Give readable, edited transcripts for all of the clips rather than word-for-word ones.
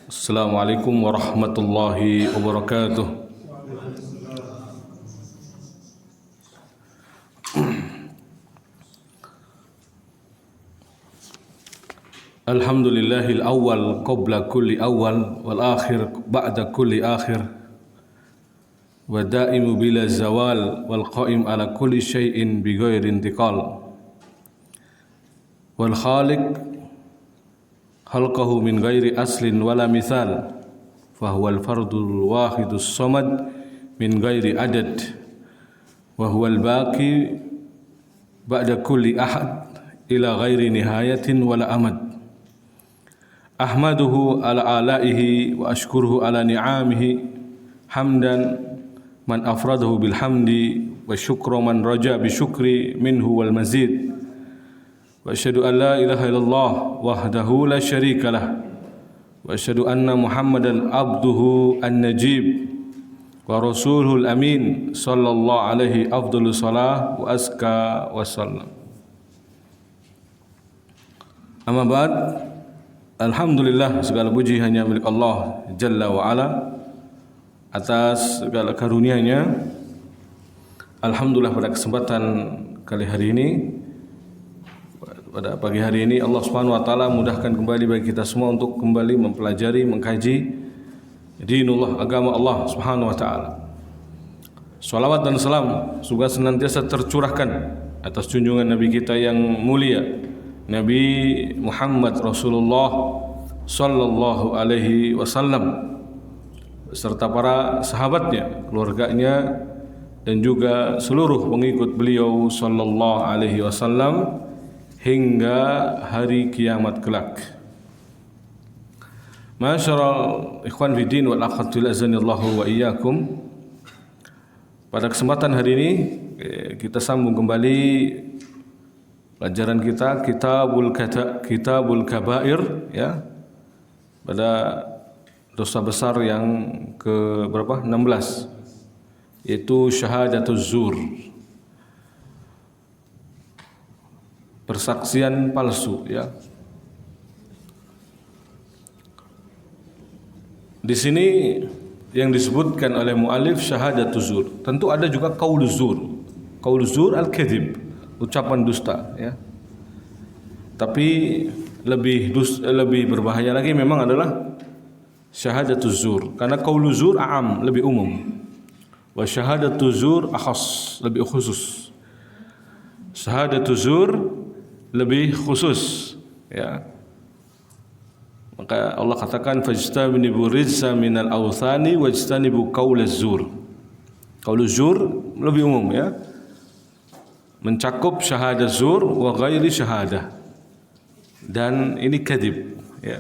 Assalamualaikum warahmatullahi wabarakatuh. Alhamdulillahil awwal qabla kulli awwal wal akhir ba'da kulli akhir wa daimu bila zawal wal qaim ala kulli syai'in bighairi intiqal wal khaliq khalqahu min ghairi aslin wala mithal fahuwal fardul wahidus samad min ghairi adad wa huwal baqi ba'da kulli ahad ila ghairi nihayatin wala amad. Ahmaduhu ala alaihi wa ashkuruhu ala ni'amihi hamdan man afradahu bil hamdi wa syukra man raja bi syukri minhu wal mazid. Wa asyhadu an la ilaha illallah wahdahu la syarika lah wa asyhadu anna Muhammadan abduhu an-najib wa rasuluhul amin sallallahu alaihi afdhalus salah wa azka wassalam. Amma ba'd. Alhamdulillah, segala puji hanya milik Allah Jalla wa Ala atas segala karunia-Nya. Alhamdulillah, pada kesempatan kali hari ini, pada pagi hari ini, Allah Subhanahu wa taala mudahkan kembali bagi kita semua untuk kembali mempelajari, mengkaji dinullah, agama Allah Subhanahu wa taala. Salawat dan salam semoga senantiasa tercurahkan atas junjungan Nabi kita yang mulia, Nabi Muhammad Rasulullah sallallahu alaihi wasallam beserta para sahabatnya, keluarganya dan juga seluruh pengikut beliau sallallahu alaihi wasallam hingga hari kiamat kelak. Ma'asyiral ikhwan fi din wal akhwat azanillahu wa iyyakum. Pada kesempatan hari ini kita sambung kembali pelajaran kita Kitabul Kabair, ya, pada dosa besar yang ke berapa? 16, yaitu syahadatuz zur, persaksian palsu, ya. Di sini yang disebutkan oleh muallif syahadatuz zur. Tentu ada juga qauluz zur. Qauluz zur al-kadzib, ucapan dusta, ya. Tapi lebih berbahaya lagi memang adalah syahadatuz zur, karena qauluz zur a'am, lebih umum, wa syahadatuz zur akhas, lebih khusus. Syahadatuz zur lebih khusus, ya. Maka Allah katakan fajtanibu rizza minal awthani wajtanibu qaulaz zur. Qauluz zur lebih umum, ya, mencakup syahadah zur wa ghairi syahadah, dan ini kadhib, ya,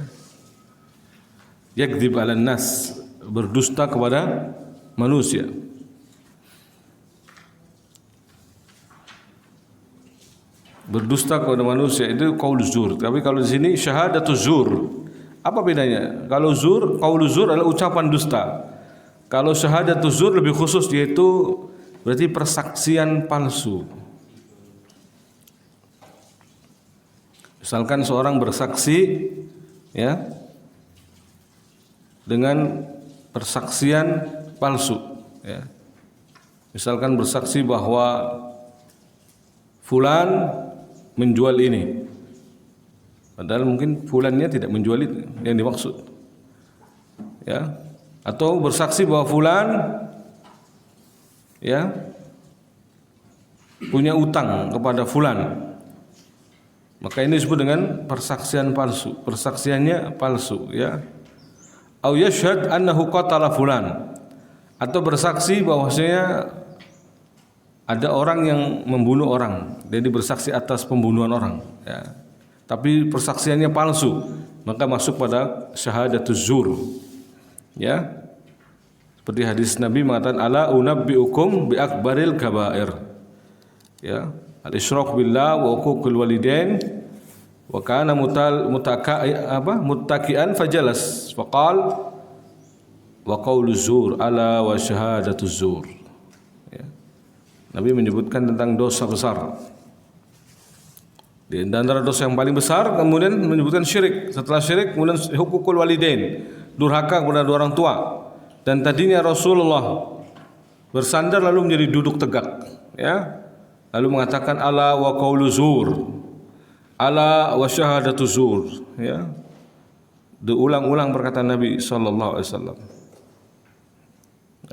yakdzib 'alan nas, berdusta kepada manusia. Berdusta kepada manusia itu qaul zur. Tapi kalau di sini syahadatuz zur, apa bedanya? Kalau zur, qaul zur adalah ucapan dusta. Kalau syahadatuz zur lebih khusus, yaitu berarti persaksian palsu. Misalkan seorang bersaksi, ya, dengan persaksian palsu, ya. Misalkan bersaksi bahwa fulan menjual ini, padahal mungkin fulannya tidak menjual itu yang dimaksud, ya. Atau bersaksi bahwa fulan, ya, punya utang kepada fulan, maka ini disebut dengan persaksian palsu. Persaksiannya palsu, ya. Au yashhad annahu qatala fulan, atau bersaksi bahwasanya ada orang yang membunuh orang, jadi bersaksi atas pembunuhan orang, ya. Tapi persaksiannya palsu, maka masuk pada syahadatuz zur, ya. Seperti hadis Nabi mengatakan ala unabbiukum bi akbaril kabair, ya, al-isyrak billah wa uququl walidain wa kana muttaki'an fajalas faqal wa qauluz zur ala wa syahadatuz zur, ya. Nabi menyebutkan tentang dosa besar. Di antara dosa yang paling besar kemudian menyebutkan syirik. Setelah syirik kemudian hukukul walidain, durhaka kepada dua orang tua. Dan tadinya Rasulullah bersandar lalu menjadi duduk tegak, ya. Lalu mengatakan ala wa qaulu zur, ala wa syahadatu zur, ya. Diulang-ulang perkataan Nabi sallallahu alaihi wasallam.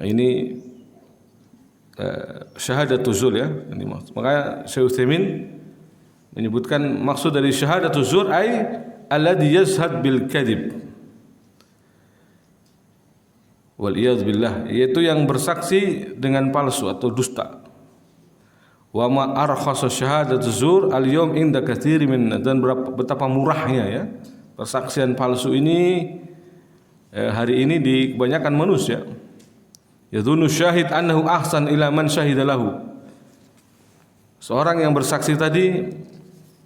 Ini syahadatu zur, ya. Ini maksud. Makanya Syekh Utsaimin menyebutkan maksud dari syahadatu zur ai alladhi yashhad bil kadhib. Wal iyad billah, yaitu yang bersaksi dengan palsu atau dusta. Wa ma arkhasa syahadatu zur al yawm inda katsiri min, dan betapa murahnya, ya, persaksian palsu ini hari ini di kebanyakan manusia. Yadhunnu syahid annahu ahsan ila man syahida lahu. Seorang yang bersaksi tadi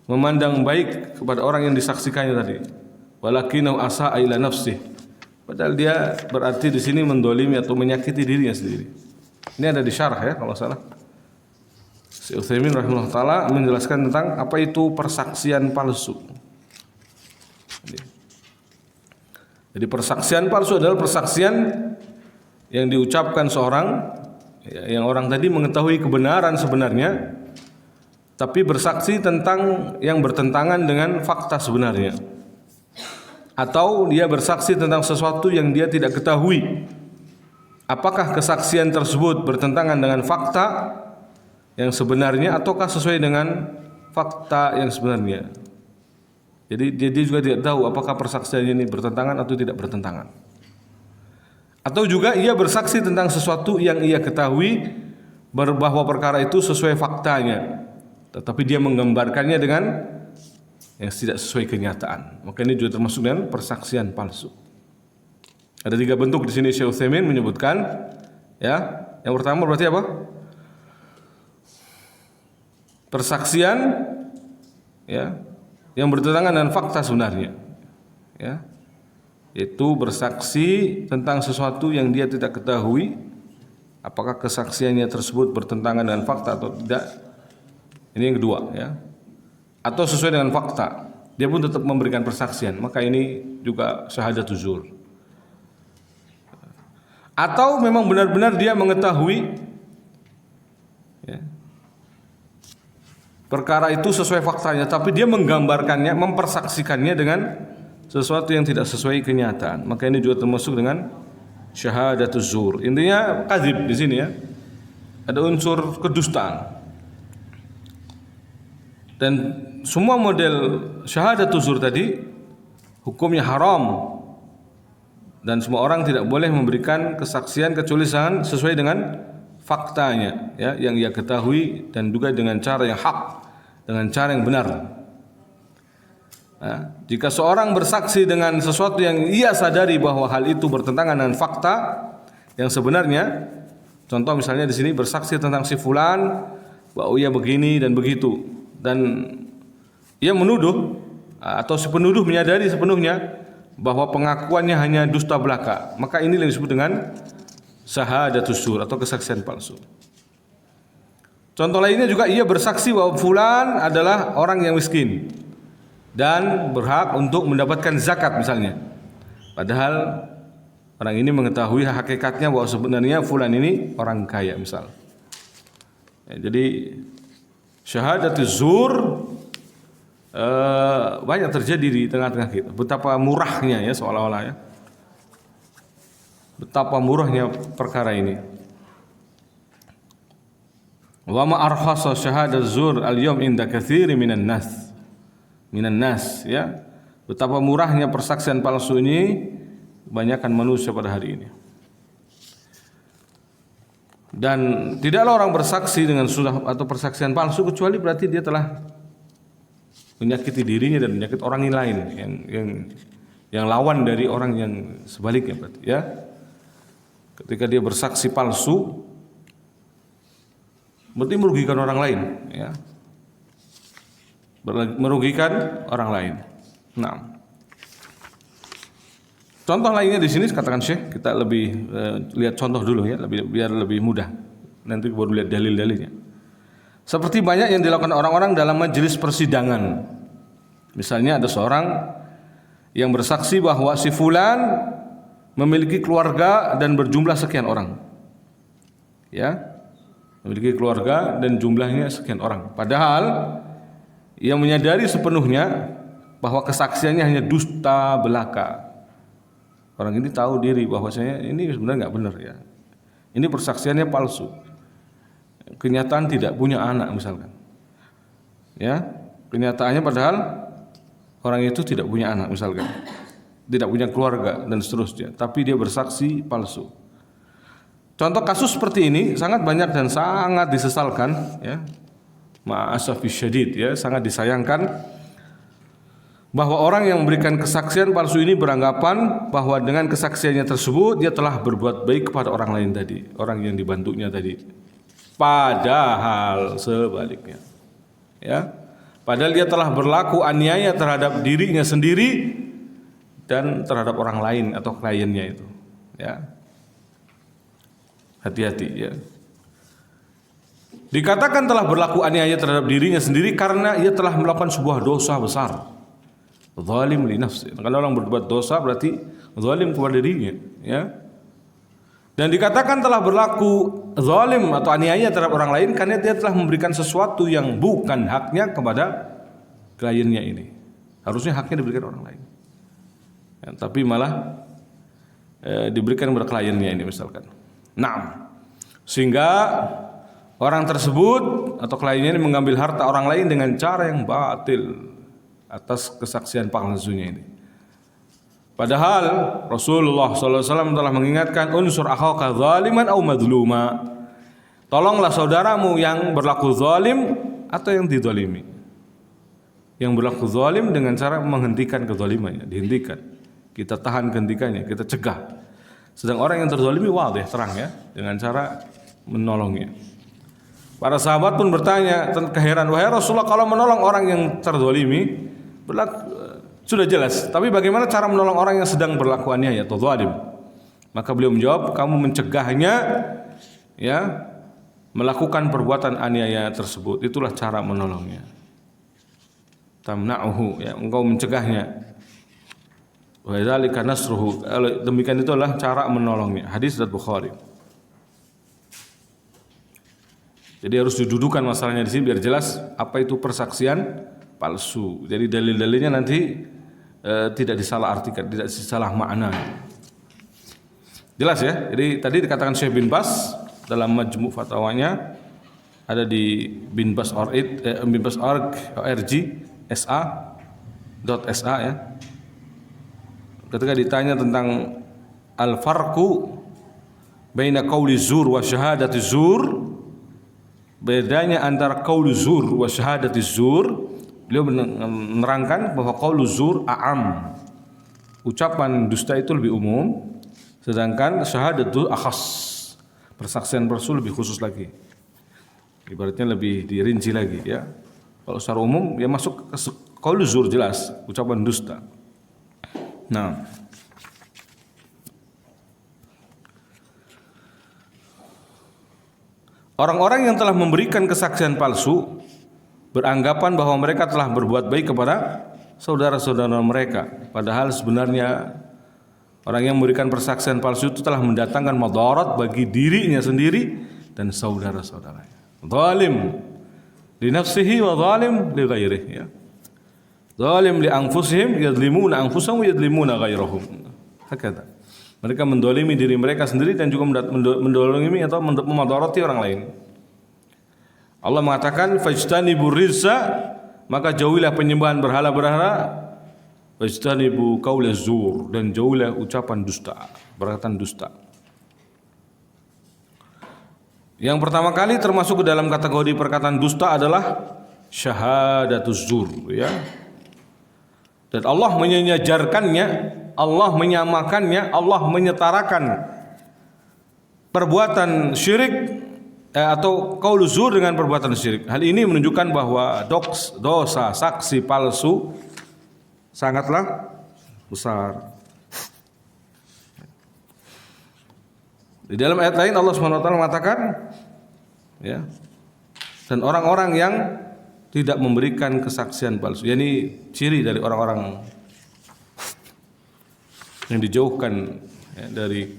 memandang baik kepada orang yang disaksikannya tadi. Walakinahu asa'a ila nafsihi. Padahal dia berarti di sini mendolimi atau menyakiti dirinya sendiri. Ini ada di syarah, ya, kalau salah. Syekh Utsaimin rahimahullah taala menjelaskan tentang apa itu persaksian palsu. Jadi persaksian palsu adalah persaksian yang diucapkan seorang, yang orang tadi mengetahui kebenaran sebenarnya, tapi bersaksi tentang yang bertentangan dengan fakta sebenarnya. Atau dia bersaksi tentang sesuatu yang dia tidak ketahui. Apakah kesaksian tersebut bertentangan dengan fakta yang sebenarnya ataukah sesuai dengan fakta yang sebenarnya. Jadi dia juga tidak tahu apakah persaksiannya ini bertentangan atau tidak bertentangan. Atau juga ia bersaksi tentang sesuatu yang ia ketahui bahwa perkara itu sesuai faktanya, tetapi dia menggambarkannya dengan yang tidak sesuai kenyataan. Maka ini juga termasuk dengan persaksian palsu. Ada 3 bentuk di sini Syekh Utsaimin menyebutkan, ya. Yang pertama berarti apa? Persaksian, ya, yang bertentangan dengan fakta sebenarnya, ya. Yaitu bersaksi tentang sesuatu yang dia tidak ketahui, apakah kesaksiannya tersebut bertentangan dengan fakta atau tidak. Ini yang kedua, ya. Atau sesuai dengan fakta, dia pun tetap memberikan persaksian, maka ini juga syahadatu zur. Atau memang benar-benar dia mengetahui, ya, perkara itu sesuai faktanya, tapi dia menggambarkannya, mempersaksikannya dengan sesuatu yang tidak sesuai kenyataan, maka ini juga termasuk dengan syahadatu zur. Intinya kadzib di sini, ya, ada unsur kedustaan. Dan semua model syahadatul zur tadi hukumnya haram, dan semua orang tidak boleh memberikan kesaksian kecuali sesuai dengan faktanya, ya, yang ia ketahui, dan juga dengan cara yang hak, dengan cara yang benar. Nah, jika seorang bersaksi dengan sesuatu yang ia sadari bahwa hal itu bertentangan dengan fakta yang sebenarnya, contoh misalnya di sini bersaksi tentang si fulan bahwa ia begini dan begitu, dan ia menuduh atau si penuduh menyadari sepenuhnya bahwa pengakuannya hanya dusta belaka, maka ini yang disebut dengan syahadatus zur atau kesaksian palsu. Contoh lainnya juga ia bersaksi bahwa fulan adalah orang yang miskin dan berhak untuk mendapatkan zakat misalnya, padahal orang ini mengetahui hakikatnya bahwa sebenarnya fulan ini orang kaya misal. Ya, jadi syahadatul zur banyak terjadi di tengah-tengah kita. Betapa murahnya, ya, seolah-olah, ya, betapa murahnya perkara ini. Wa ma arkhasa syahadat zur al-yawm inda katsiri minan nas, ya. Betapa murahnya persaksian palsu ini kebanyakan manusia pada hari ini. Dan tidaklah orang bersaksi dengan sudah atau persaksian palsu kecuali berarti dia telah menyakiti dirinya dan menyakiti orang lain yang lawan dari orang yang sebaliknya, berarti, ya. Ketika dia bersaksi palsu berarti merugikan orang lain, ya. Merugikan orang lain. Nah, contoh lainnya di sini katakan Syekh, kita lebih lihat contoh dulu, ya, biar lebih mudah. Nanti baru lihat dalil-dalilnya. Seperti banyak yang dilakukan orang-orang dalam majelis persidangan. Misalnya ada seorang yang bersaksi bahwa si fulan memiliki keluarga dan berjumlah sekian orang. Ya, memiliki keluarga dan jumlahnya sekian orang. Padahal ia menyadari sepenuhnya bahwa kesaksiannya hanya dusta belaka. Orang ini tahu diri bahwasanya ini sebenarnya nggak benar ya. Ini persaksiannya palsu. Kenyataan tidak punya anak misalkan. Ya, kenyataannya padahal orang itu tidak punya anak misalkan. Tidak punya keluarga dan seterusnya, tapi dia bersaksi palsu. Contoh kasus seperti ini sangat banyak dan sangat disesalkan ya. Ma'asafi syadid ya, sangat disayangkan bahwa orang yang memberikan kesaksian palsu ini beranggapan bahwa dengan kesaksiannya tersebut dia telah berbuat baik kepada orang lain tadi, orang yang dibantunya tadi. Padahal sebaliknya. Ya. Padahal dia telah berlaku aniaya terhadap dirinya sendiri dan terhadap orang lain atau kliennya itu. Ya. Hati-hati ya. Dikatakan telah berlaku aniaya terhadap dirinya sendiri karena ia telah melakukan sebuah dosa besar. Zalim li nafsi. Kalau orang berbuat dosa berarti zalim kepada dirinya, ya. Dan dikatakan telah berlaku zalim atau aniaya terhadap orang lain karena dia telah memberikan sesuatu yang bukan haknya kepada kliennya ini. Harusnya haknya diberikan orang lain. Ya, tapi malah diberikan kepada kliennya ini misalkan. Nah, sehingga orang tersebut atau kliennya ini mengambil harta orang lain dengan cara yang batil atas kesaksian palsunya ini. Padahal Rasulullah SAW telah mengingatkan unsur akhaka zaliman au madluma. Tolonglah saudaramu yang berlaku zalim atau yang dizalimi. Yang berlaku zalim dengan cara menghentikan kezalimannya, dihentikan. Kita tahan kehentikannya, kita cegah. Sedang orang yang terzalimi wadih terang ya, dengan cara menolongnya. Para sahabat pun bertanya keheran, wahai Rasulullah, kalau menolong orang yang terzalimi sudah jelas, tapi bagaimana cara menolong orang yang sedang berlaku aniaya atau zalim? Maka beliau menjawab, kamu mencegahnya ya, melakukan perbuatan aniaya tersebut, itulah cara menolongnya. Tamna'uhu ya, engkau mencegahnya. Wa dzalika nasruhu, demikian itulah cara menolongnya. Hadis riwayat Bukhari. Jadi harus didudukan masalahnya di sini biar jelas apa itu persaksian palsu. Jadi dalil-dalilnya nanti tidak disalahartikan, tidak disalah makna. Jelas ya. Jadi tadi dikatakan Syekh bin Bas dalam majmu' fatwanya ada di binbas.org sa ya. Ketika ditanya tentang al-farqu baina qauli zur wa syahadati zur, bedanya antara qaulu zur wa syahadati zur, beliau menerangkan bahwa qaulu zur a'am, ucapan dusta itu lebih umum, sedangkan syahadatu akhas, persaksian palsu lebih khusus lagi, ibaratnya lebih dirinci lagi ya. Kalau secara umum ya masuk ke qaulu zur, jelas ucapan dusta. Nah, orang-orang yang telah memberikan kesaksian palsu beranggapan bahwa mereka telah berbuat baik kepada saudara-saudara mereka, padahal sebenarnya orang yang memberikan persaksian palsu itu telah mendatangkan madarat bagi dirinya sendiri dan saudara-saudaranya. Zalim li nafsihi wa zalim li ghairihi ya. Zalim li anfusihim yadlimuna anfusahum yadlimuna ghairahum. Hakata. Mereka mendolimi diri mereka sendiri dan juga mendolimi atau memadarati orang lain. Allah mengatakan fajtanibu rizza, maka jauhilah penyembahan berhala-berhala, fajtanibu qaula zur, dan jauhilah ucapan dusta, perkataan dusta. Yang pertama kali termasuk ke dalam kategori perkataan dusta adalah syahadatuz zur ya. Dan Allah menyejarkannya, Allah menyamakannya, Allah menyetarakan perbuatan syirik atau qaulu zur dengan perbuatan syirik. Hal ini menunjukkan bahwa dosa saksi palsu sangatlah besar. Di dalam ayat lain Allah Subhanahu wa taala mengatakan ya, dan orang-orang yang tidak memberikan kesaksian palsu. Ini ciri dari orang-orang yang dijauhkan ya, dari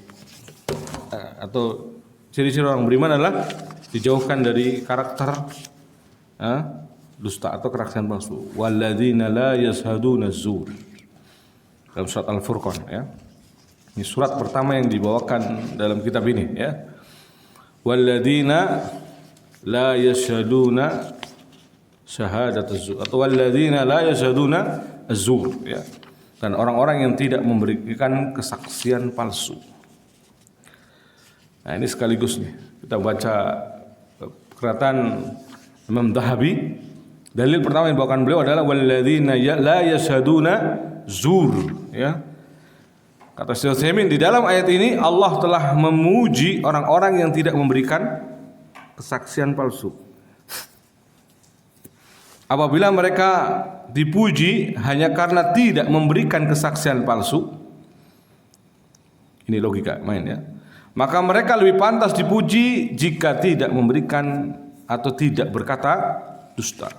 atau ciri-ciri orang beriman adalah dijauhkan dari karakter dusta atau kesaksian palsu. Walladzina la yashhaduna zur. Dalam surat Al-Furqan ya. Ini surat pertama yang dibawakan dalam kitab ini ya. Walladzina la yashhaduna syahadatuz zur atau walladzina la yashhaduna az-zur ya. Dan orang-orang yang tidak memberikan kesaksian palsu. Nah, ini sekaligus nih kita baca perkataan Imam Dhahabi. Dalil pertama yang dibawakan beliau adalah walladzina la yashhaduna zur ya. Kata Syekh Utsaimin, di dalam ayat ini Allah telah memuji orang-orang yang tidak memberikan kesaksian palsu. Apabila mereka dipuji hanya karena tidak memberikan kesaksian palsu, ini logika main ya, maka mereka lebih pantas dipuji jika tidak memberikan atau tidak berkata dusta.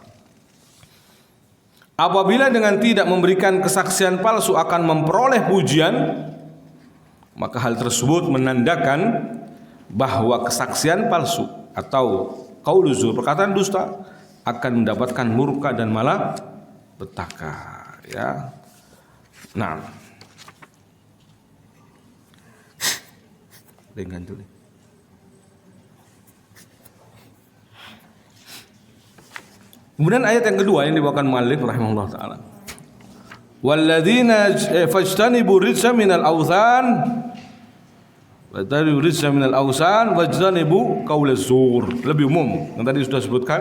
Apabila dengan tidak memberikan kesaksian palsu akan memperoleh pujian, maka hal tersebut menandakan bahwa kesaksian palsu atau qaulu zur, perkataan dusta, akan mendapatkan murka dan malah petaka ya. Nah, dengan dulu. Kemudian ayat yang kedua yang dibawakan muallif rahimahullah taala. Walladzina fajtanibu rijsa minal authan wajtanibu rijsa minal authan wajtanibu qaulaz zur. Lebih umum. Yang tadi sudah sebutkan,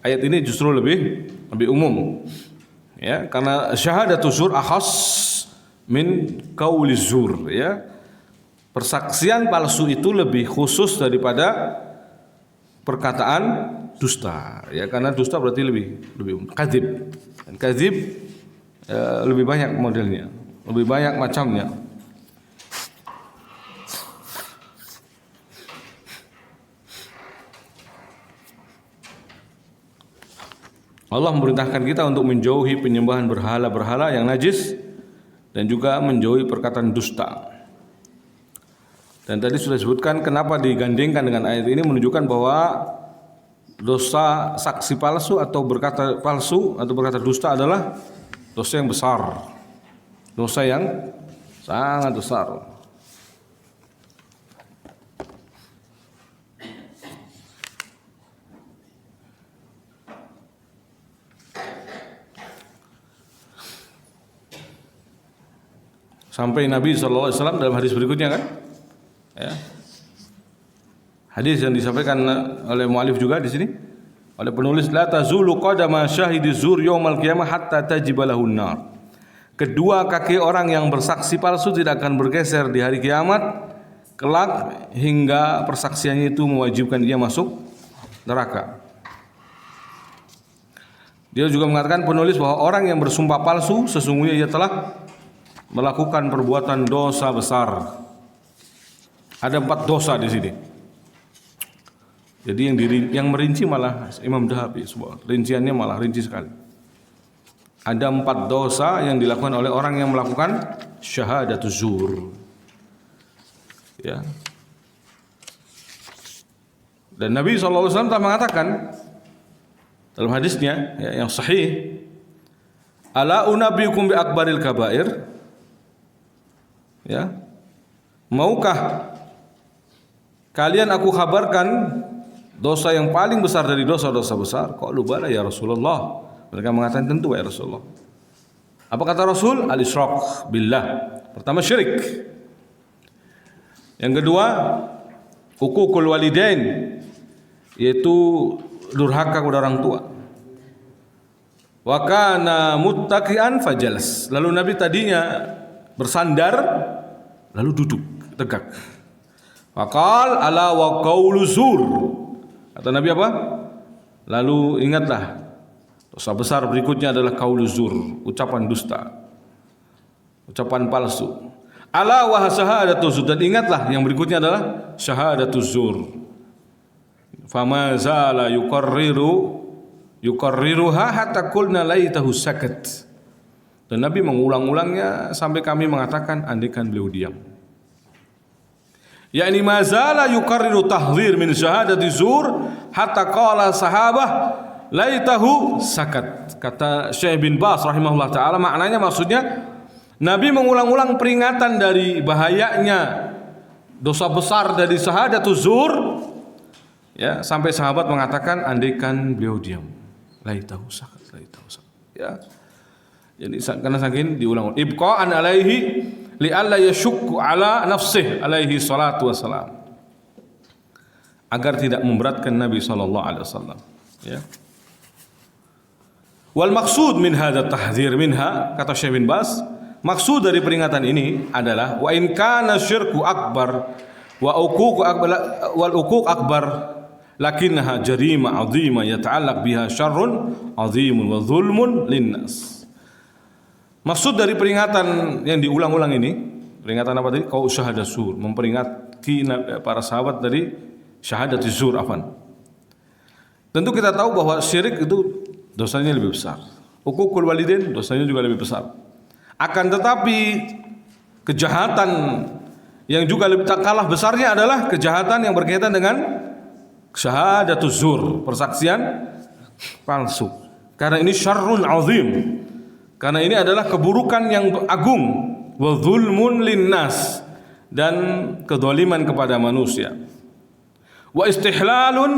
ayat ini justru lebih umum. Ya, karena syahadatuz zur akhas min qauliz zur ya. Persaksian palsu itu lebih khusus daripada perkataan dusta ya, karena dusta berarti lebih kadzib. Dan kadzib lebih banyak modelnya, lebih banyak macamnya. Allah memerintahkan kita untuk menjauhi penyembahan berhala-berhala yang najis dan juga menjauhi perkataan dusta. Dan tadi sudah disebutkan kenapa digandengkan dengan ayat ini, menunjukkan bahwa dosa saksi palsu atau berkata palsu atau berkata dusta adalah dosa yang besar, dosa yang sangat besar. Sampai Nabi SAW dalam hadis berikutnya kan, ya, hadis yang disampaikan oleh mualif juga di sini oleh penulis, la tazulu qadama syahidi zur yaumal qiyamah hatta tajiba lahun nar. Kedua kaki orang yang bersaksi palsu tidak akan bergeser di hari kiamat kelak hingga persaksiannya itu mewajibkan dia masuk neraka. Dia juga mengatakan penulis bahwa orang yang bersumpah palsu sesungguhnya ia telah melakukan perbuatan dosa besar. Ada 4 dosa di sini. Jadi yang merinci malah Imam Dhahabi, sebuah rinciannya malah rinci sekali. Ada 4 dosa yang dilakukan oleh orang yang melakukan syahadatuz zur. Ya. Dan Nabi SAW telah mengatakan dalam hadisnya ya, yang sahih, ala unabbiukum bi akbaril kabair. Ya. Maukah kalian aku kabarkan dosa yang paling besar dari dosa-dosa besar? Qalu bala ya Rasulullah. Mereka mengatakan tentu ya Rasulullah. Apa kata Rasul? Al-isyrak billah. Pertama syirik. Yang kedua uququl walidain, yaitu durhaka kepada orang tua. Wa kana muttaqian fajalas. Lalu Nabi tadinya bersandar lalu duduk tegak. Faqal ala wa qaulu zur. Kata Nabi apa? Lalu ingatlah, dosa besar berikutnya adalah qaulu zur, ucapan dusta, ucapan palsu. Ala wa syahadatuz zur, dan ingatlah yang berikutnya adalah syahadatuz zur. Fama zala yuqarriruha hatta qulna laitahu sakat. Dan Nabi mengulang-ulangnya sampai kami mengatakan andaikan beliau diam. yakni mazala yukarriru tahdhir min syahadati zur hatta qala sahabah laitahu sakat. Kata Syekh bin Baz rahimahullah taala, maknanya maksudnya Nabi mengulang-ulang peringatan dari bahayanya dosa besar dari syahadatuz zur, ya, sampai sahabat mengatakan andaikan beliau diam, laitahu sakat, laitahu sakat, ya. Jadi karena saking diulang, ibqa'an alaihi li alla yashukku ala nafsihi alaihi salatu wassalam, agar tidak memberatkan Nabi sallallahu alaihi wasallam, ya. Wal maksud min hadza tahdhir minha, kata Syekh bin Baz, maksud dari peringatan ini adalah wa in kana syirku akbar wa uquq akbar wal uquq akbar lakinnaha jarima 'azima yata'allaq biha syarrun 'azimun wa zulmun linnas. Maksud dari peringatan yang diulang-ulang ini, peringatan apa tadi? Kau syahadat zur, memperingati para sahabat dari syahadat zur, afan. Tentu kita tahu bahwa syirik itu dosanya lebih besar. Uququl walidain dosanya juga lebih besar. Akan tetapi kejahatan yang juga lebih tak kalah besarnya adalah kejahatan yang berkaitan dengan syahadatuz zur, persaksian palsu. Karena ini syarrun azim. Karena ini adalah keburukan yang agung, wa zulmun linnas, dan kezaliman kepada manusia. Wa istihlalun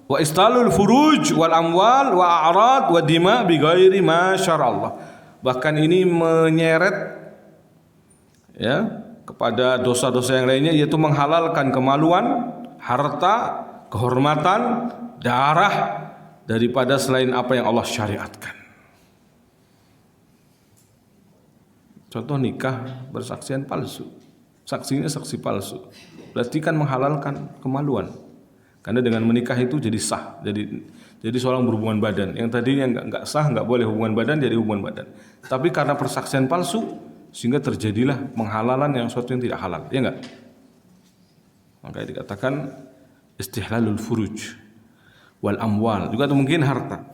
wa istalul furuj wal amwal wa a'rad wa dima bi ghairi ma syarallah. Bahkan ini menyeret, ya, kepada dosa-dosa yang lainnya, yaitu menghalalkan kemaluan, harta, kehormatan, darah daripada selain apa yang Allah syariatkan. Contoh nikah bersaksian palsu, saksinya saksi palsu, berarti kan menghalalkan kemaluan. Karena dengan menikah itu jadi sah, jadi seorang berhubungan badan. Yang tadinya nggak sah, nggak boleh hubungan badan, jadi hubungan badan. Tapi karena persaksian palsu, sehingga terjadilah penghalalan yang sesuatu yang tidak halal, ya nggak? Makanya dikatakan istihlalul furuj wal amwal, juga atau mungkin harta,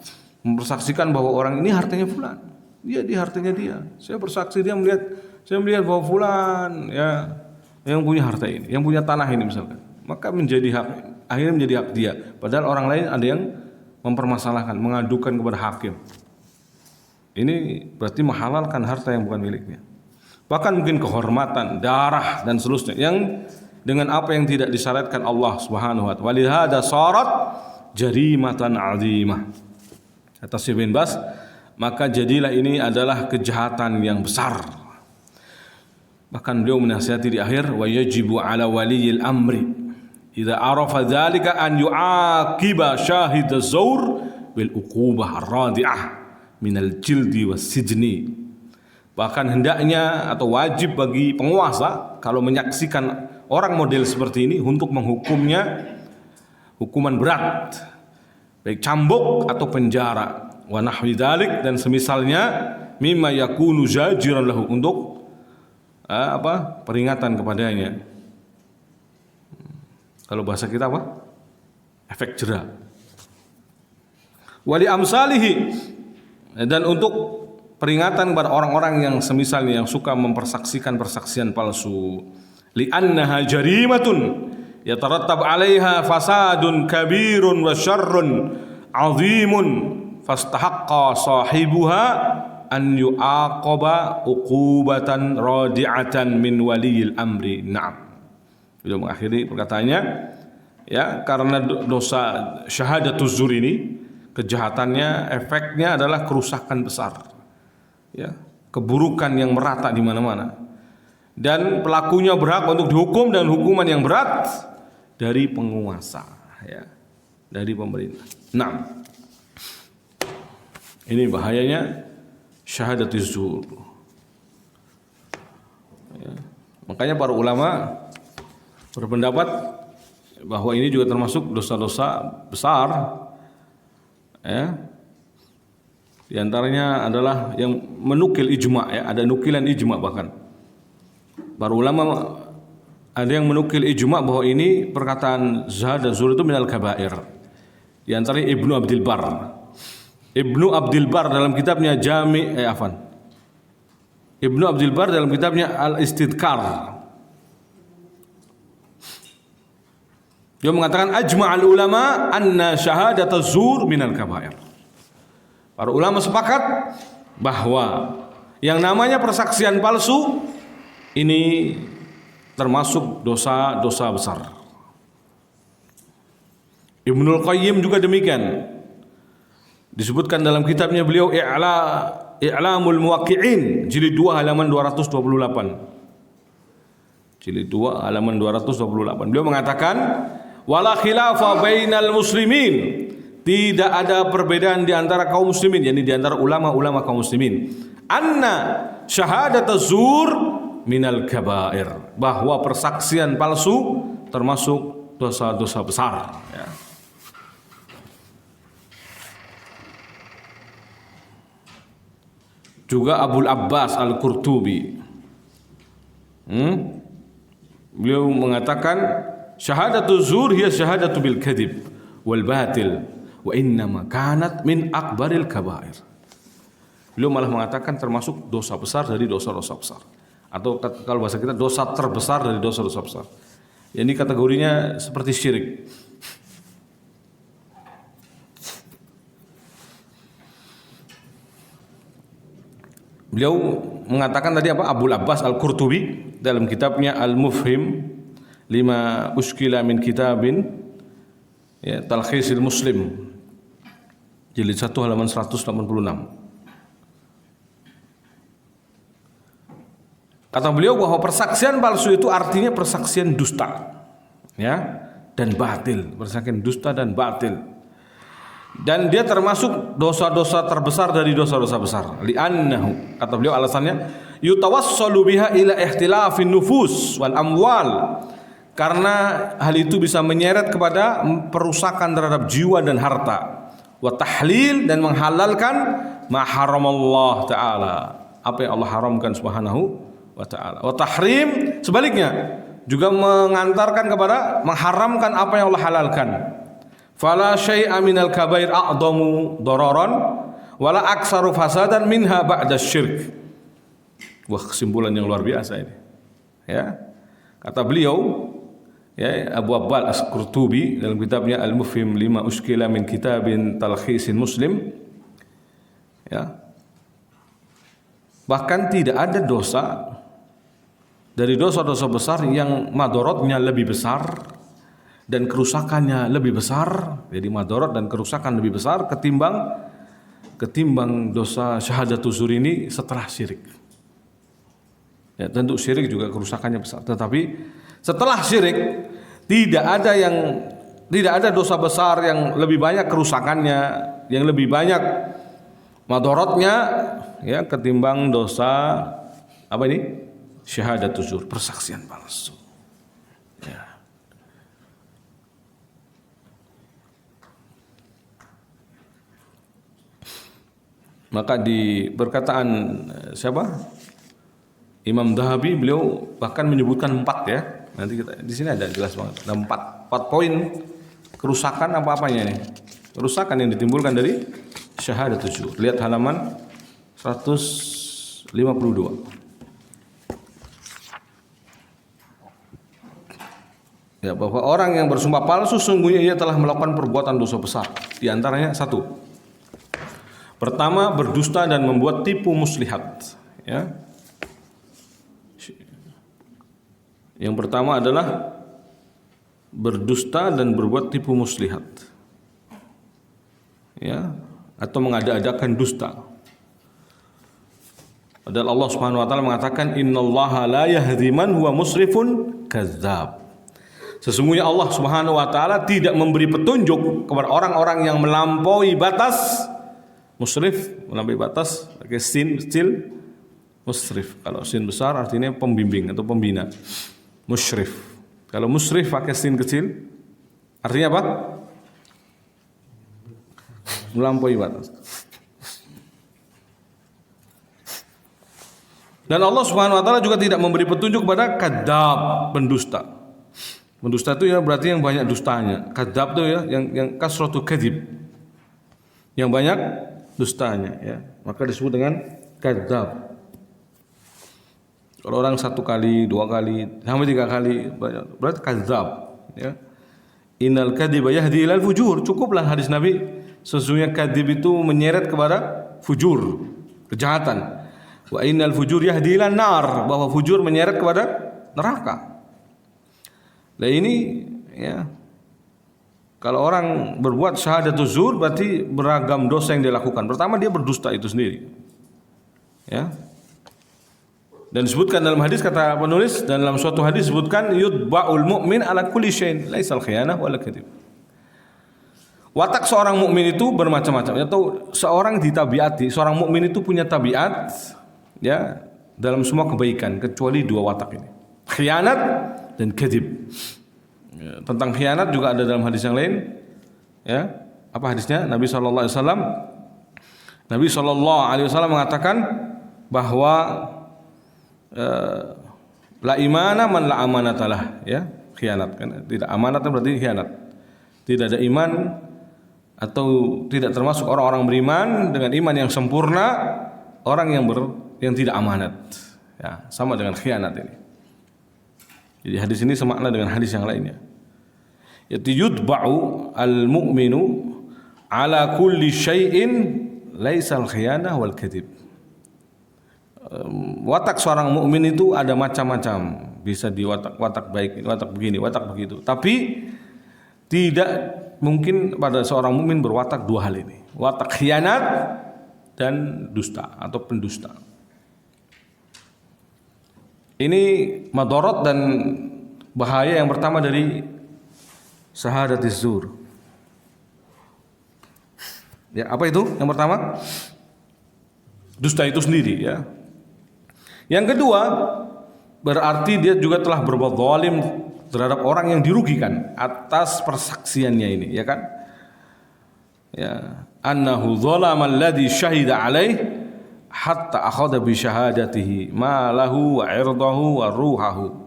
mempersaksikan bahwa orang ini hartanya fulan, dia hartanya dia. Saya bersaksi, saya melihat bahwa fulan, ya, yang punya harta ini, yang punya tanah ini misalkan, maka menjadi hak, akhirnya menjadi hak dia. Padahal orang lain ada yang mempermasalahkan, mengadukan kepada hakim. Ini berarti menghalalkan harta yang bukan miliknya. Bahkan mungkin kehormatan, darah dan seterusnya yang dengan apa yang tidak disyariatkan Allah Subhanahu wa taala. Walihada sarat jarimatan 'azimah. Kata Syekh bin Baz, maka jadilah ini adalah kejahatan yang besar. Bahkan beliau menasihati di akhir, wa yajibu 'ala waliyil amri idza arafa dzalika an yu'aqiba syahid az-zur bil uqubah ar-radi'ah minal jildi was-sijni. Bahkan hendaknya atau wajib bagi penguasa kalau menyaksikan orang model seperti ini untuk menghukumnya hukuman berat, baik cambuk atau penjara, wa nahwi dzalik, dan semisalnya mimma yakunu zajiran lahu, untuk peringatan kepadanya. Kalau bahasa kita apa? Efek jera. Wali amsalihi, dan untuk peringatan kepada orang-orang yang semisalnya yang suka mempersaksikan persaksian palsu. Li'annaha jarimatun yatarattab 'alaiha fasadun kabirun wa syarrun 'azimun fastahaqqa sahibuha an yu'aqaba uqubatan radi'atan min waliyil amri. Na'am. Beliau mengakhiri perkataannya, ya, karena dosa syahadatuz zur ini kejahatannya, efeknya adalah kerusakan besar, ya, keburukan yang merata di mana-mana, dan pelakunya berhak untuk dihukum dan hukuman yang berat dari penguasa, ya, dari pemerintah. Nah, ini bahayanya syahadatuz zur, ya. Makanya para ulama berpendapat bahwa ini juga termasuk dosa-dosa besar, ya. Di antaranya adalah yang menukil ijma', ya, ada nukilan ijma'. Bahkan para ulama ada yang menukil ijma' bahwa ini perkataan syahadat zur itu minal kabair. Di antaranya Ibnu Abdul Bar dalam kitabnya Ibnu Abdul Bar dalam kitabnya Al-Istidkar, Dia mengatakan ajma'al ulama anna syahadataz zur minal kabair. Para ulama sepakat bahwa yang namanya persaksian palsu ini termasuk dosa-dosa besar. Ibnul Qayyim juga demikian. Disebutkan dalam kitabnya beliau I'lamul Muwaqqi'in jilid 2 halaman 228. Jilid 2 halaman 228. Beliau mengatakan wala khilafa bainal muslimin. Tidak ada perbedaan di antara kaum muslimin, yakni di antara ulama-ulama kaum muslimin. Anna syahadataz zur minal kabair. Bahwa persaksian palsu termasuk dosa-dosa besar, ya. Juga Abul Abbas Al-Qurtubi beliau mengatakan syahadatu zur hiya syahadatu bil kadhib wal batil wa innama kanat min akbaril kabair. Beliau malah mengatakan termasuk dosa besar dari dosa-dosa besar, atau kalau bahasa kita dosa terbesar dari dosa-dosa besar. Ini kategorinya seperti syirik. Beliau mengatakan tadi apa? Abul Abbas Al-Qurtubi dalam kitabnya Al-Mufhim lima uskila min kitabin, ya, Talkhisil Muslim jilid 1 halaman 186. Kata beliau bahwa persaksian palsu itu artinya persaksian dusta, ya, dan batil, persaksian dusta dan batil. Dan dia termasuk dosa-dosa terbesar dari dosa-dosa besar. Li'annahu, kata beliau alasannya, yutawassalu biha ila ihtilafin nufus wal amwal. Karena hal itu bisa menyeret kepada perusakan terhadap jiwa dan harta. Wa tahlil, dan menghalalkan ma haramallah ta'ala, apa yang Allah haramkan subhanahu wa ta'ala. Wa tahrim, sebaliknya, juga mengantarkan kepada mengharamkan apa yang Allah halalkan. Fala syai'a minal kabair a'dhamu dararan wala aksaru fasadan minha ba'da syirk. Wah, kesimpulan yang luar biasa ini, ya. Kata beliau, ya, Abu Abbal As-Qurtubi dalam kitabnya Al-Mufhim lima uskila min kitabin Talkhisin Muslim, ya, bahkan tidak ada dosa dari dosa-dosa besar yang madorotnya lebih besar dan kerusakannya lebih besar. Jadi madorot dan kerusakan lebih besar ketimbang dosa syahadatuz zur ini setelah syirik. Ya, tentu syirik juga kerusakannya besar, tetapi setelah syirik tidak ada dosa besar yang lebih banyak kerusakannya, yang lebih banyak madorotnya, ya, ketimbang dosa apa ini? Syahadatuz zur, persaksian palsu. Ya. Maka di perkataan siapa? Imam Dhahabi, beliau bahkan menyebutkan 4, ya. Nanti kita di sini ada jelas banget. Ada 4 poin kerusakan apa-apanya ini. Kerusakan yang ditimbulkan dari syahadatuz zur. Lihat halaman 152. Ya, bahwa orang yang bersumpah palsu sungguhnya ia telah melakukan perbuatan dosa besar. Di antaranya 1. Pertama, berdusta dan membuat tipu muslihat, ya. Yang pertama adalah berdusta dan berbuat tipu muslihat, ya, atau mengada-adakan dusta. Padahal Allah Subhanahu wa taala mengatakan innallaha la yahdi man huwa musrifun kadzdzab. Sesungguhnya Allah Subhanahu wa taala tidak memberi petunjuk kepada orang-orang yang melampaui batas. Musrif, melampaui batas, pakai sin kecil, musrif. Kalau sin besar artinya pembimbing atau pembina. Musyrif. Kalau musrif pakai sin kecil, artinya apa? Melampaui batas. Dan Allah Subhanahu wa taala juga tidak memberi petunjuk kepada kadzdzab, pendusta. Pendusta itu ya berarti yang banyak dustanya. Kadzdzab itu ya yang kasratu kadzib. Yang banyak dustanya, ya, maka disebut dengan kadzdzab. Kalau orang 1 kali, 2 kali, sampai 3 kali, berarti kadzdzab, ya. Innal kadhiba yahdi ilal fujur. Cukuplah hadis Nabi, sesungguhnya kadhib itu menyeret kepada fujur, kejahatan. Wa innal fujur yahdi ilan nar, bahwa fujur menyeret kepada neraka. Nah ini ya, kalau orang berbuat syahadatuz zur berarti beragam dosa yang dia lakukan. Pertama dia berdusta itu sendiri. Ya. Dan disebutkan dalam hadis, kata penulis, dan dalam suatu hadis disebutkan yutba'ul mu'min ala kulli syai'in laisal khiyanah wala kadhib. Watak seorang mukmin itu bermacam-macam. Atau seorang ditabiati, seorang mukmin itu punya tabiat ya dalam semua kebaikan kecuali dua watak ini. Khianat dan kadhib. Ya, tentang khianat juga ada dalam hadis yang lain. Ya, apa hadisnya? Nabi sallallahu alaihi wasallam mengatakan bahwa la imana man la amanatalah, ya, khianat kan, tidak amanat berarti khianat. Tidak ada iman atau tidak termasuk orang-orang beriman dengan iman yang sempurna orang yang tidak amanat. Ya, sama dengan khianat ini. Jadi hadis ini semakna dengan hadis yang lainnya. Yaitu yutba'u al-mu'minu ala kulli syai'in laisal khiyanah wal kadhib. Watak seorang mukmin itu ada macam-macam, bisa di watak baik, watak begini, watak begitu. Tapi tidak mungkin pada seorang mukmin berwatak dua hal ini, watak khianat dan dusta atau pendusta. Ini madarat dan bahaya yang pertama dari syahadatiz zur. Ya, apa itu? Yang pertama, dusta itu sendiri, ya. Yang kedua, berarti dia juga telah berbuat zalim terhadap orang yang dirugikan atas persaksiannya ini, ya kan? Ya, annahu zalama alladhi syahida alaih hatta akhadha bi syahadatihi ma lahu wa irdahu wa ruhahu.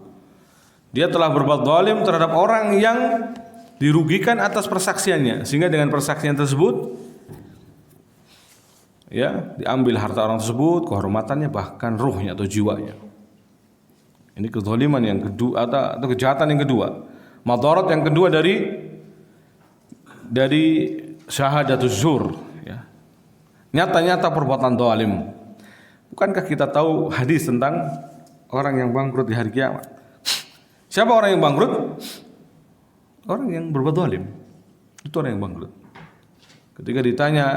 Dia telah berbuat zalim terhadap orang yang dirugikan atas persaksiannya, sehingga dengan persaksian tersebut ya diambil harta orang tersebut, kehormatannya, bahkan ruhnya atau jiwanya. Ini kezaliman yang kedua atau kejahatan yang kedua. Madarat yang kedua dari syahadatuz zur, ya. Nyata-nyata perbuatan zalim. Bukankah kita tahu hadis tentang orang yang bangkrut di hari kiamat? Siapa orang yang bangkrut? Orang yang berbuat zalim. Itu orang yang bangkrut. Ketika ditanya,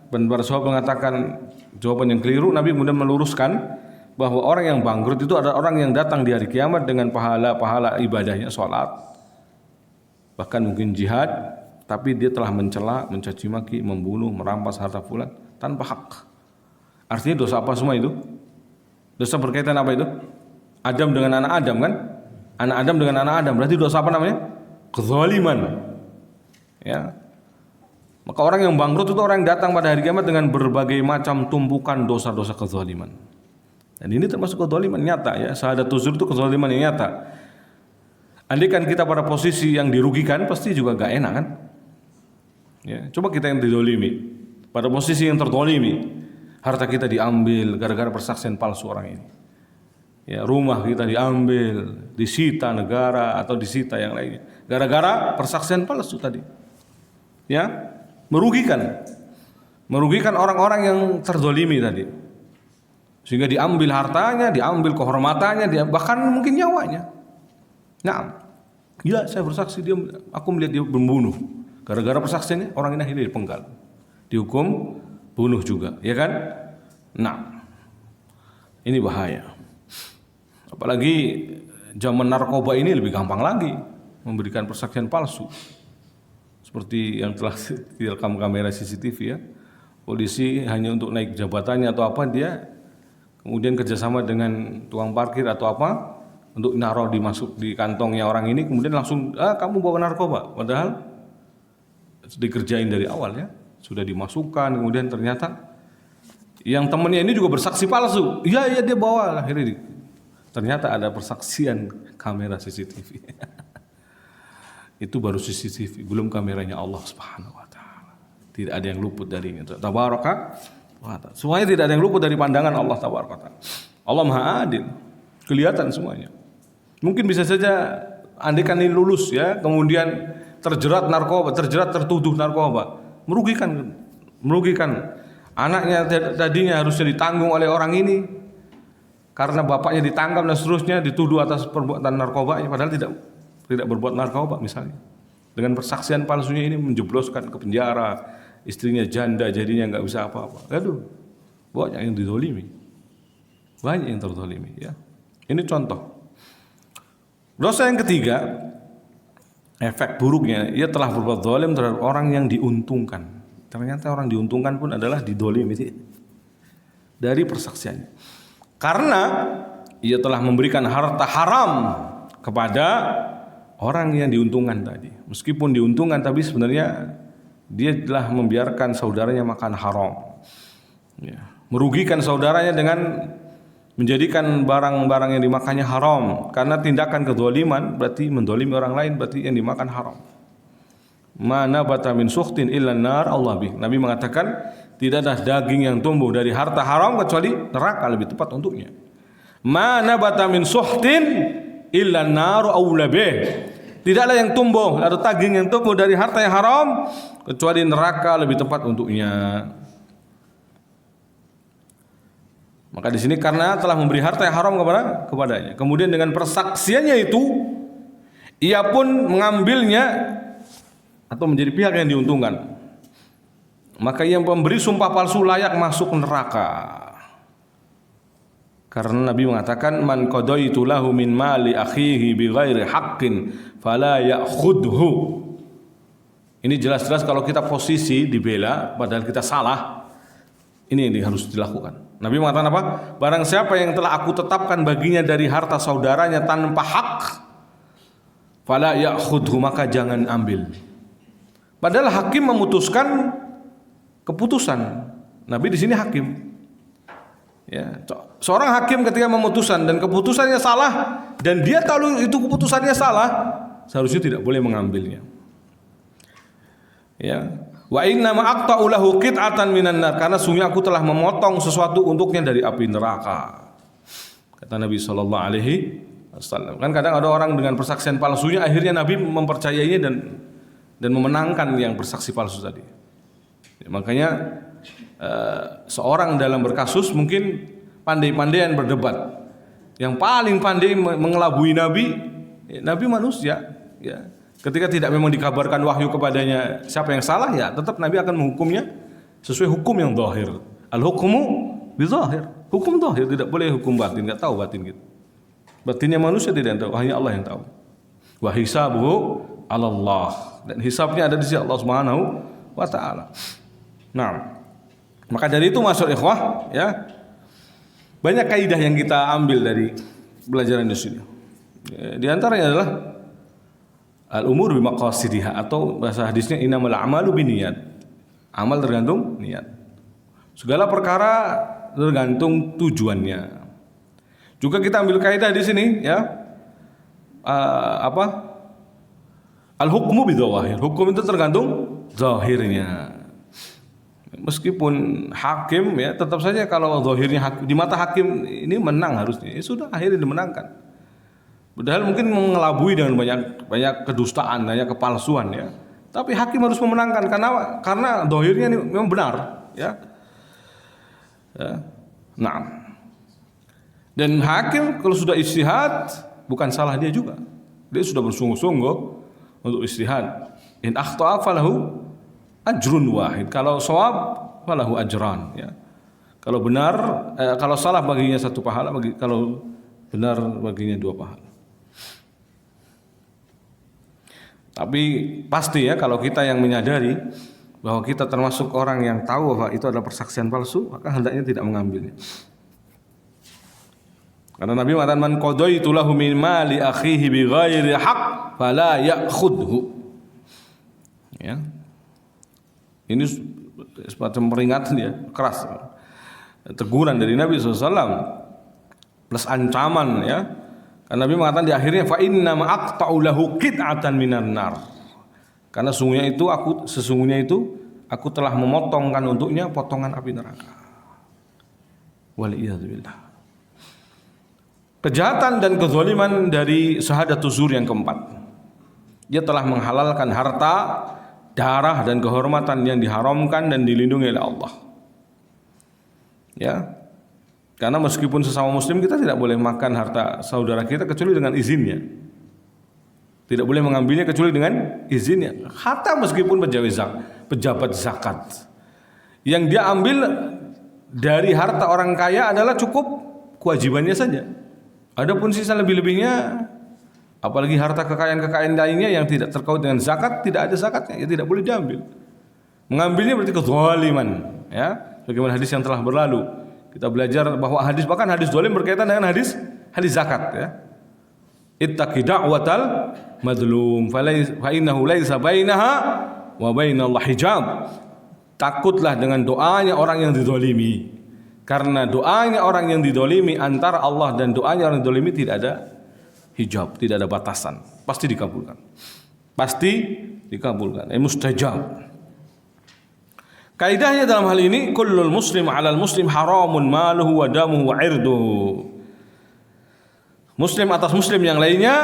dan para sahabat mengatakan jawaban yang keliru, Nabi kemudian meluruskan bahwa orang yang bangkrut itu adalah orang yang datang di hari kiamat dengan pahala-pahala ibadahnya, sholat, bahkan mungkin jihad, tapi dia telah mencela, mencaci maki, membunuh, merampas harta fulan tanpa hak. Artinya dosa apa semua itu? Dosa berkaitan apa itu? Adam dengan anak Adam, kan? Anak Adam dengan anak Adam, berarti dosa apa namanya? Kezaliman. Ya. Maka orang yang bangkrut itu orang yang datang pada hari kiamat dengan berbagai macam tumpukan dosa-dosa kezaliman. Dan ini termasuk kezaliman nyata, ya. Syahadatuz zur itu kezaliman yang nyata. Andaikan kita pada posisi yang dirugikan, pasti juga gak enak, kan? Ya, coba kita yang dizalimi, pada posisi yang terzalimi, harta kita diambil gara-gara persaksian palsu orang ini. Ya, rumah kita diambil, disita negara atau disita yang lainnya, gara-gara persaksian palsu tadi. Ya. Merugikan orang-orang yang terzalimi tadi, sehingga diambil hartanya, diambil kehormatannya, bahkan mungkin nyawanya. Nah, gila, saya bersaksi, aku melihat dia membunuh, gara-gara persaksiannya orang ini dipenggal, dihukum bunuh juga, ya kan? Nah, ini bahaya. Apalagi zaman narkoba ini lebih gampang lagi memberikan persaksian palsu. Seperti yang telah direkam kamera CCTV, ya. Polisi hanya untuk naik jabatannya atau apa, dia kemudian kerjasama dengan tukang parkir atau apa untuk naruh di kantongnya orang ini, kemudian langsung kamu bawa narkoba, padahal dikerjain dari awal, ya, sudah dimasukkan, kemudian ternyata yang temannya ini juga bersaksi palsu, iya dia bawa, akhirnya ternyata ada persaksian kamera CCTV. Itu baru CCTV, belum kameranya Allah Subhanahu wa taala. Tidak ada yang luput darinya. Tabaraka wa taala. Semuanya tidak ada yang luput dari pandangan Allah tabaraka wa taala. Allah Maha Adil. Kelihatan semuanya. Mungkin bisa saja andaikan ini lulus, ya, kemudian terjerat narkoba, tertuduh narkoba, merugikan. Anaknya tadinya harusnya ditanggung oleh orang ini karena bapaknya ditangkap dan seterusnya, dituduh atas perbuatan narkoba, padahal tidak berbuat narkoba misalnya. Dengan persaksian palsunya ini menjebloskan ke penjara, istrinya janda jadinya nggak bisa apa-apa. Aduh, banyak yang dizalimi, banyak yang terzalimi ya. Ini contoh. Dosa yang ketiga, efek buruknya, ia telah berbuat zalim terhadap orang yang diuntungkan. Ternyata orang diuntungkan pun adalah didolimi dari persaksiannya. Karena ia telah memberikan harta haram kepada orang yang diuntungkan tadi. Meskipun diuntungkan, tapi sebenarnya dia telah membiarkan saudaranya makan haram. Ya. Merugikan saudaranya dengan menjadikan barang-barang yang dimakannya haram. Karena tindakan kezaliman berarti mendolimi orang lain, berarti yang dimakan haram. Mana bata min sukhtin illa nar Allah bih. Nabi mengatakan tidak ada daging yang tumbuh dari harta haram kecuali neraka lebih tepat untuknya. Mana bata min sukhtin illa nar aula bih. Tidaklah yang tumbuh atau daging yang tumbuh dari harta yang haram kecuali neraka lebih tepat untuknya. Maka di sini karena telah memberi harta yang haram kepadanya. Kemudian dengan persaksiannya itu ia pun mengambilnya atau menjadi pihak yang diuntungkan. Maka yang pemberi sumpah palsu layak masuk neraka. Karena Nabi mengatakan man qadaitu lahu min mali akhihi bighairi haqqin fala ya'khudhu. Ini jelas-jelas kalau kita posisi dibela padahal kita salah, ini yang harus dilakukan. Nabi mengatakan apa? Barang siapa yang telah aku tetapkan baginya dari harta saudaranya tanpa hak, fala ya'khudhu, maka jangan ambil. Padahal hakim memutuskan keputusan. Nabi di sini hakim. Ya, seorang hakim ketika memutuskan dan keputusannya salah dan dia tahu itu keputusannya salah, seharusnya tidak boleh mengambilnya. Ya. Wa inna ma aqta'u lahu qit'atan minan nar, karena sungguh aku telah memotong sesuatu untuknya dari api neraka. Kata Nabi sallallahu alaihi wasallam. Kan kadang ada orang dengan persaksian palsunya akhirnya Nabi mempercayainya dan memenangkan yang bersaksi palsu tadi. Ya, makanya seorang dalam berkasus mungkin pandai-pandaian berdebat. Yang paling pandai mengelabui Nabi, Nabi manusia. Ya. Ketika tidak memang dikabarkan wahyu kepadanya siapa yang salah, ya tetap Nabi akan menghukumnya sesuai hukum yang zahir. Al-hukmu bizahir. Hukum zahir, tidak boleh hukum batin, enggak tahu batin gitu. Batinnya manusia tidak tahu, hanya Allah yang tahu. Wa hisabuhu 'ala Allah. Dan hisabnya ada di sisi Allah Subhanahu wa taala. Nah, maka dari itu masuk ikhwah ya. Banyak kaidah yang kita ambil dari pelajaran di sini. Di antaranya adalah al-umur bi maqasidiha, atau bahasa hadisnya innamal a'malu binniyat. Amal tergantung niat. Segala perkara tergantung tujuannya. Juga kita ambil kaidah di sini ya. Al-hukmu bidzawahir. Hukum itu tergantung zahirnya. Meskipun hakim ya, tetap saja kalau zahirnya di mata hakim ini menang harusnya. Ya sudah, akhirnya dimenangkan. Padahal mungkin mengelabui dengan banyak kedustaan, banyak kepalsuan ya. Tapi hakim harus memenangkan karena zahirnya ini memang benar ya. Nah. Dan hakim kalau sudah ijtihad bukan salah dia juga. Dia sudah bersungguh-sungguh untuk ijtihad. In akhta'a falahu ajrun wahid. Kalau shawab falahu ajran ya. Kalau benar kalau salah baginya satu pahala, kalau benar baginya dua pahala. Tapi pasti ya kalau kita yang menyadari bahwa kita termasuk orang yang tahu bahwa itu adalah persaksian palsu, maka hendaknya tidak mengambilnya. Karena Nabi mengatakan man qadaitu lahu min mali akhihi bighairi haqq fala ya'khudhu. Ya. Ini semacam peringatan ya, keras. Teguran dari Nabi SAW plus ancaman ya. Karena Nabi mengatakan di akhirnya fa inna ma aqta'u lahu qit'atan minan nar. Karena sesungguhnya itu aku telah memotongkan untuknya potongan api neraka. Waliyadzubillah. Kejahatan dan kezaliman dari syahadatuz zur yang keempat. Dia telah menghalalkan harta, darah dan kehormatan yang diharamkan dan dilindungi oleh Allah. Ya. Karena meskipun sesama muslim kita tidak boleh makan harta saudara kita kecuali dengan izinnya. Tidak boleh mengambilnya kecuali dengan izinnya. Hatta meskipun pejabat zakat. Yang dia ambil dari harta orang kaya adalah cukup kewajibannya saja. Adapun sisa lebih-lebihnya, apalagi harta kekayaan-kekayaan lainnya yang tidak terkait dengan zakat, tidak ada zakatnya, ya tidak boleh diambil. Mengambilnya berarti kezaliman, ya. Bagaimana hadis yang telah berlalu. Kita belajar bahwa bahkan hadis zalim berkaitan dengan hadis zakat, ya. Ittaqi da'watal madlum fa innahu laisa bainaha wa bainallah hijab. Takutlah dengan doanya orang yang dizalimi. Karena doanya orang yang dizalimi antara Allah dan doanya orang yang dizalimi tidak ada hijab, tidak ada batasan. Pasti dikabulkan. Pasti dikabulkan. Mustajab. Kaidahnya dalam hal ini kullul muslim 'alal muslim haramun maluhu wa damuhu wa 'irduhu. Muslim atas muslim yang lainnya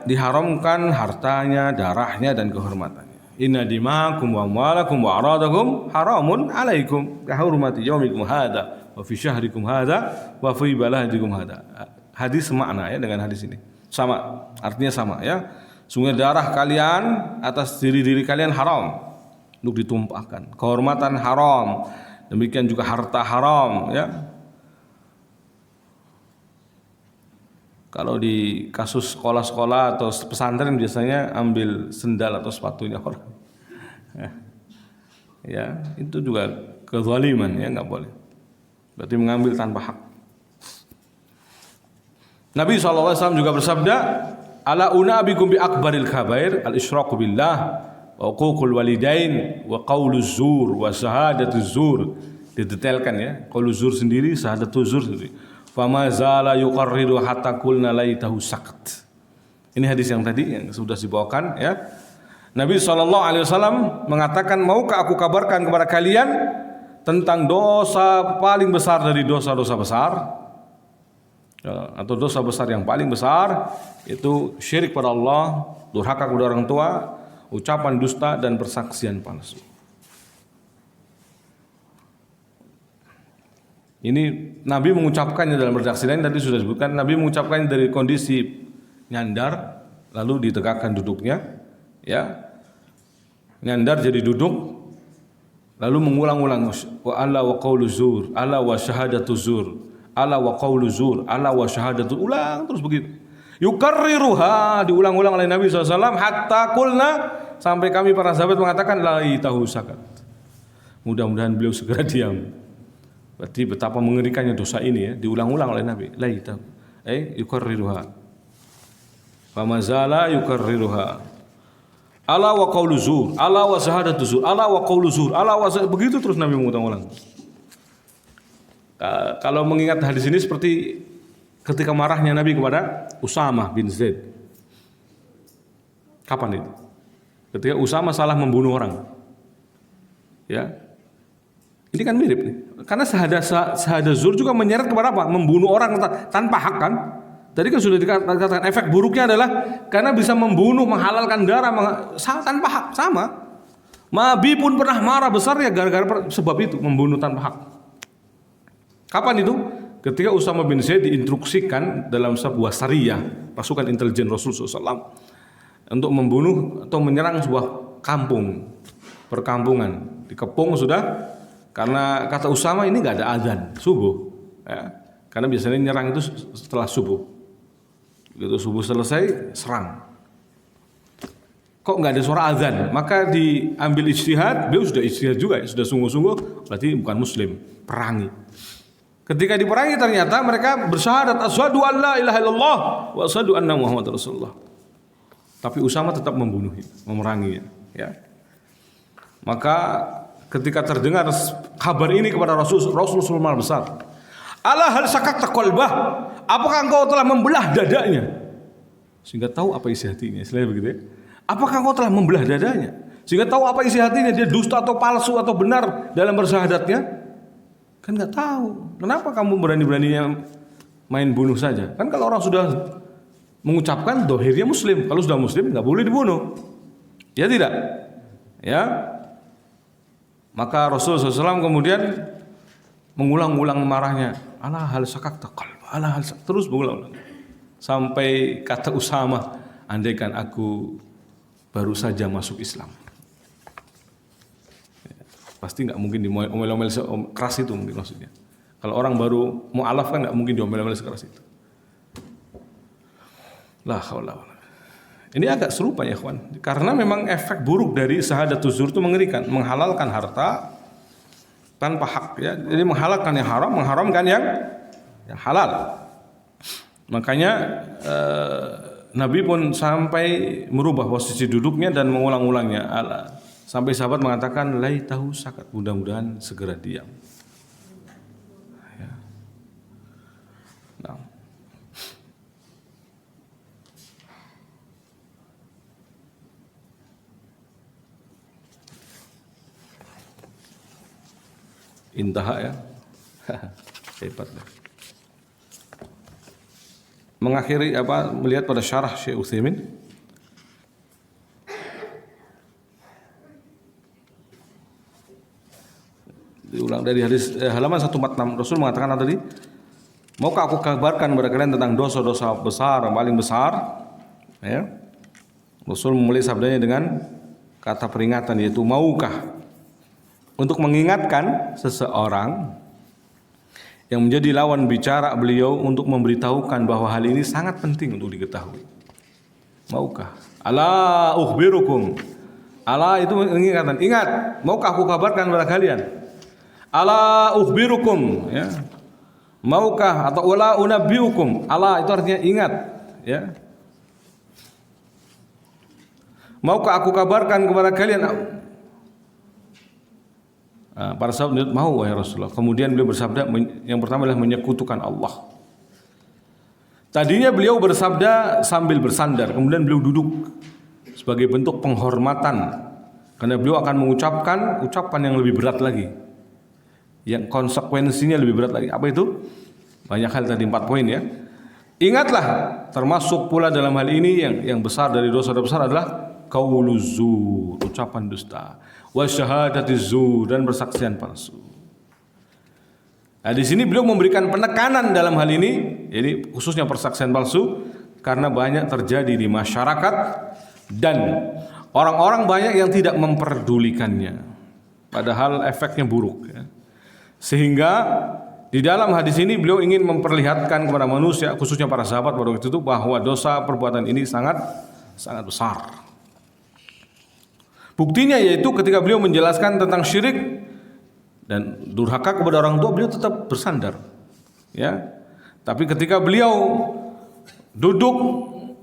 diharamkan hartanya, darahnya dan kehormatannya. Inna dima'akum wa amwalakum wa aradakum haramun 'alaikum ka hurmati yaumikum hadza wa fi syahrikum hadza wa fi baladikum hadza. Hadis semakna ya dengan hadis ini. Sama, artinya sama ya. Sungguh darah kalian atas diri-diri kalian haram untuk ditumpahkan. Kehormatan haram, demikian juga harta haram ya. Kalau di kasus sekolah-sekolah atau pesantren biasanya ambil sendal atau sepatunya orang. Ya, itu juga kezaliman ya, enggak boleh. Berarti mengambil tanpa hak. Nabi SAW juga bersabda, ala unabikum bi akbaril kabair al-isyraku billah wa uququl walidain wa qauluz zur wa syahadatuz zur. Didetailkan ya, qauluz zur sendiri, syahadatuz zur sendiri. Fama zala yuqarriru hatta qulna laitahu saqat. Ini hadis yang tadi yang sudah dibawakan ya. Nabi SAW mengatakan, maukah aku kabarkan kepada kalian tentang dosa paling besar dari dosa-dosa besar? Atau dosa besar yang paling besar itu syirik pada Allah, durhaka kepada orang tua, ucapan dusta dan persaksian palsu. Ini Nabi mengucapkannya dalam redaksi lain tadi sudah disebutkan. Nabi mengucapkannya dari kondisi nyandar lalu ditegakkan duduknya, ya. Nyandar jadi duduk lalu mengulang-ulang wa alla wa qaulu zur, alla wa syahadatu zur, ala wa qaulu zur, ala wa syahadatu, ulang terus begitu. Yukarriruha, diulang-ulang oleh Nabi SAW hatta qulna, sampai kami para sahabat mengatakan laitahu sakat. Mudah-mudahan beliau segera diam. Berarti betapa mengerikannya dosa ini ya, diulang-ulang oleh Nabi. Laitahu yukarriruha. Famazala yukarriruha. Ala wa qaulu zur, ala wa syahadatu zur, ala wa qaulu zur, ala wa begitu terus Nabi mengulang-ulang. Kalau mengingat hadis ini seperti ketika marahnya Nabi kepada Usamah bin Zaid. Kapan itu? Ketika Usamah salah membunuh orang. Ya. Ini kan mirip nih. Karena syahadah zur juga menyeret kepada apa? Membunuh orang tanpa hak kan? Tadi kan sudah dikatakan efek buruknya adalah karena bisa membunuh, menghalalkan darah tanpa hak, sama. Nabi pun pernah marah besar ya gara-gara sebab itu, membunuh tanpa hak. Kapan itu? Ketika Usamah bin Zaid diinstruksikan dalam sebuah sariyah, pasukan intelijen Rasulullah SAW, untuk membunuh atau menyerang sebuah kampung, perkampungan. Dikepung sudah, karena kata Usamah ini nggak ada azan subuh, ya. Karena biasanya nyerang itu setelah subuh. Begitu subuh selesai, serang. Kok nggak ada suara azan? Maka diambil ijtihad, beliau sudah ijtihad juga, sudah sungguh-sungguh, berarti bukan muslim, perangi. Ketika diperangi ternyata mereka bersyahadat asyhadu an la ilaha illallah wa asyhadu anna muhammadar rasulullah. Tapi Usamah tetap membunuhnya, memeranginya, ya. Maka ketika terdengar kabar ini kepada Rasulullah besar, ala hal sakakta qalbah, apakah engkau telah membelah dadanya? Sehingga tahu apa isi hatinya, istilahnya begitu ya. Apakah engkau telah membelah dadanya? Sehingga tahu apa isi hatinya, dia dusta atau palsu atau benar dalam bersyahadatnya? Kan nggak tahu. Kenapa kamu berani-beraninya main bunuh saja? Kan kalau orang sudah mengucapkan dohirnya muslim, kalau sudah muslim nggak boleh dibunuh. Ya tidak? Ya. Maka Rasulullah SAW kemudian mengulang-ulang marahnya. Ala hal sakakta qalb, ala hal terus berulang-ulang. Sampai kata Usama, andaikan aku baru saja masuk Islam. Pasti nggak mungkin diomel-omel keras itu mungkin maksudnya. Kalau orang baru mu'alaf kan nggak mungkin diomel-omel sekeras itu. La haula wala. Ini agak serupa ya kawan, karena memang efek buruk dari syahadatuz zur itu mengerikan, menghalalkan harta tanpa hak ya. Jadi menghalalkan yang haram, mengharamkan yang halal. Makanya Nabi pun sampai merubah posisi duduknya dan mengulang-ulangnya. Sampai sahabat mengatakan laitahu sakat, mudah-mudahan segera diam. Ya. Nah. Intaha ya. Hebat. Mengakhiri melihat pada syarah Syekh Utsaimin. Diulang dari hadis halaman 146. Rasul mengatakan tadi, maukah aku kabarkan kepada kalian tentang dosa-dosa besar yang paling besar? Ya. Rasul memulai sabdanya dengan kata peringatan, yaitu maukah, untuk mengingatkan seseorang yang menjadi lawan bicara beliau untuk memberitahukan bahwa hal ini sangat penting untuk diketahui. Maukah? Ala ukhbirukum. Ala itu mengingatkan. Ingat, maukah aku kabarkan kepada kalian? Ala ukhbirukum, ya. Maukah atau wala unabbiukum. Ala itu artinya ingat, ya. Maukah aku kabarkan kepada kalian? Para sahabat mau, wahai Rasulullah. Kemudian beliau bersabda, yang pertama adalah menyekutukan Allah. Tadinya beliau bersabda sambil bersandar, kemudian beliau duduk sebagai bentuk penghormatan, karena beliau akan mengucapkan ucapan yang lebih berat lagi, yang konsekuensinya lebih berat lagi. Apa itu? Banyak hal tadi, 4 poin ya. Ingatlah, termasuk pula dalam hal ini yang besar dari dosa-dosa besar adalah qauluz zur, ucapan dusta, wa syahadatiz zur, dan bersaksian palsu. Nah, di sini beliau memberikan penekanan dalam hal ini, jadi khususnya persaksian palsu, karena banyak terjadi di masyarakat dan orang-orang banyak yang tidak memperdulikannya, padahal efeknya buruk. Ya. Sehingga di dalam hadis ini beliau ingin memperlihatkan kepada manusia, khususnya para sahabat pada waktu itu, bahwa dosa perbuatan ini sangat besar. Buktinya yaitu ketika beliau menjelaskan tentang syirik dan durhaka kepada orang tua, beliau tetap bersandar. Ya. Tapi ketika beliau duduk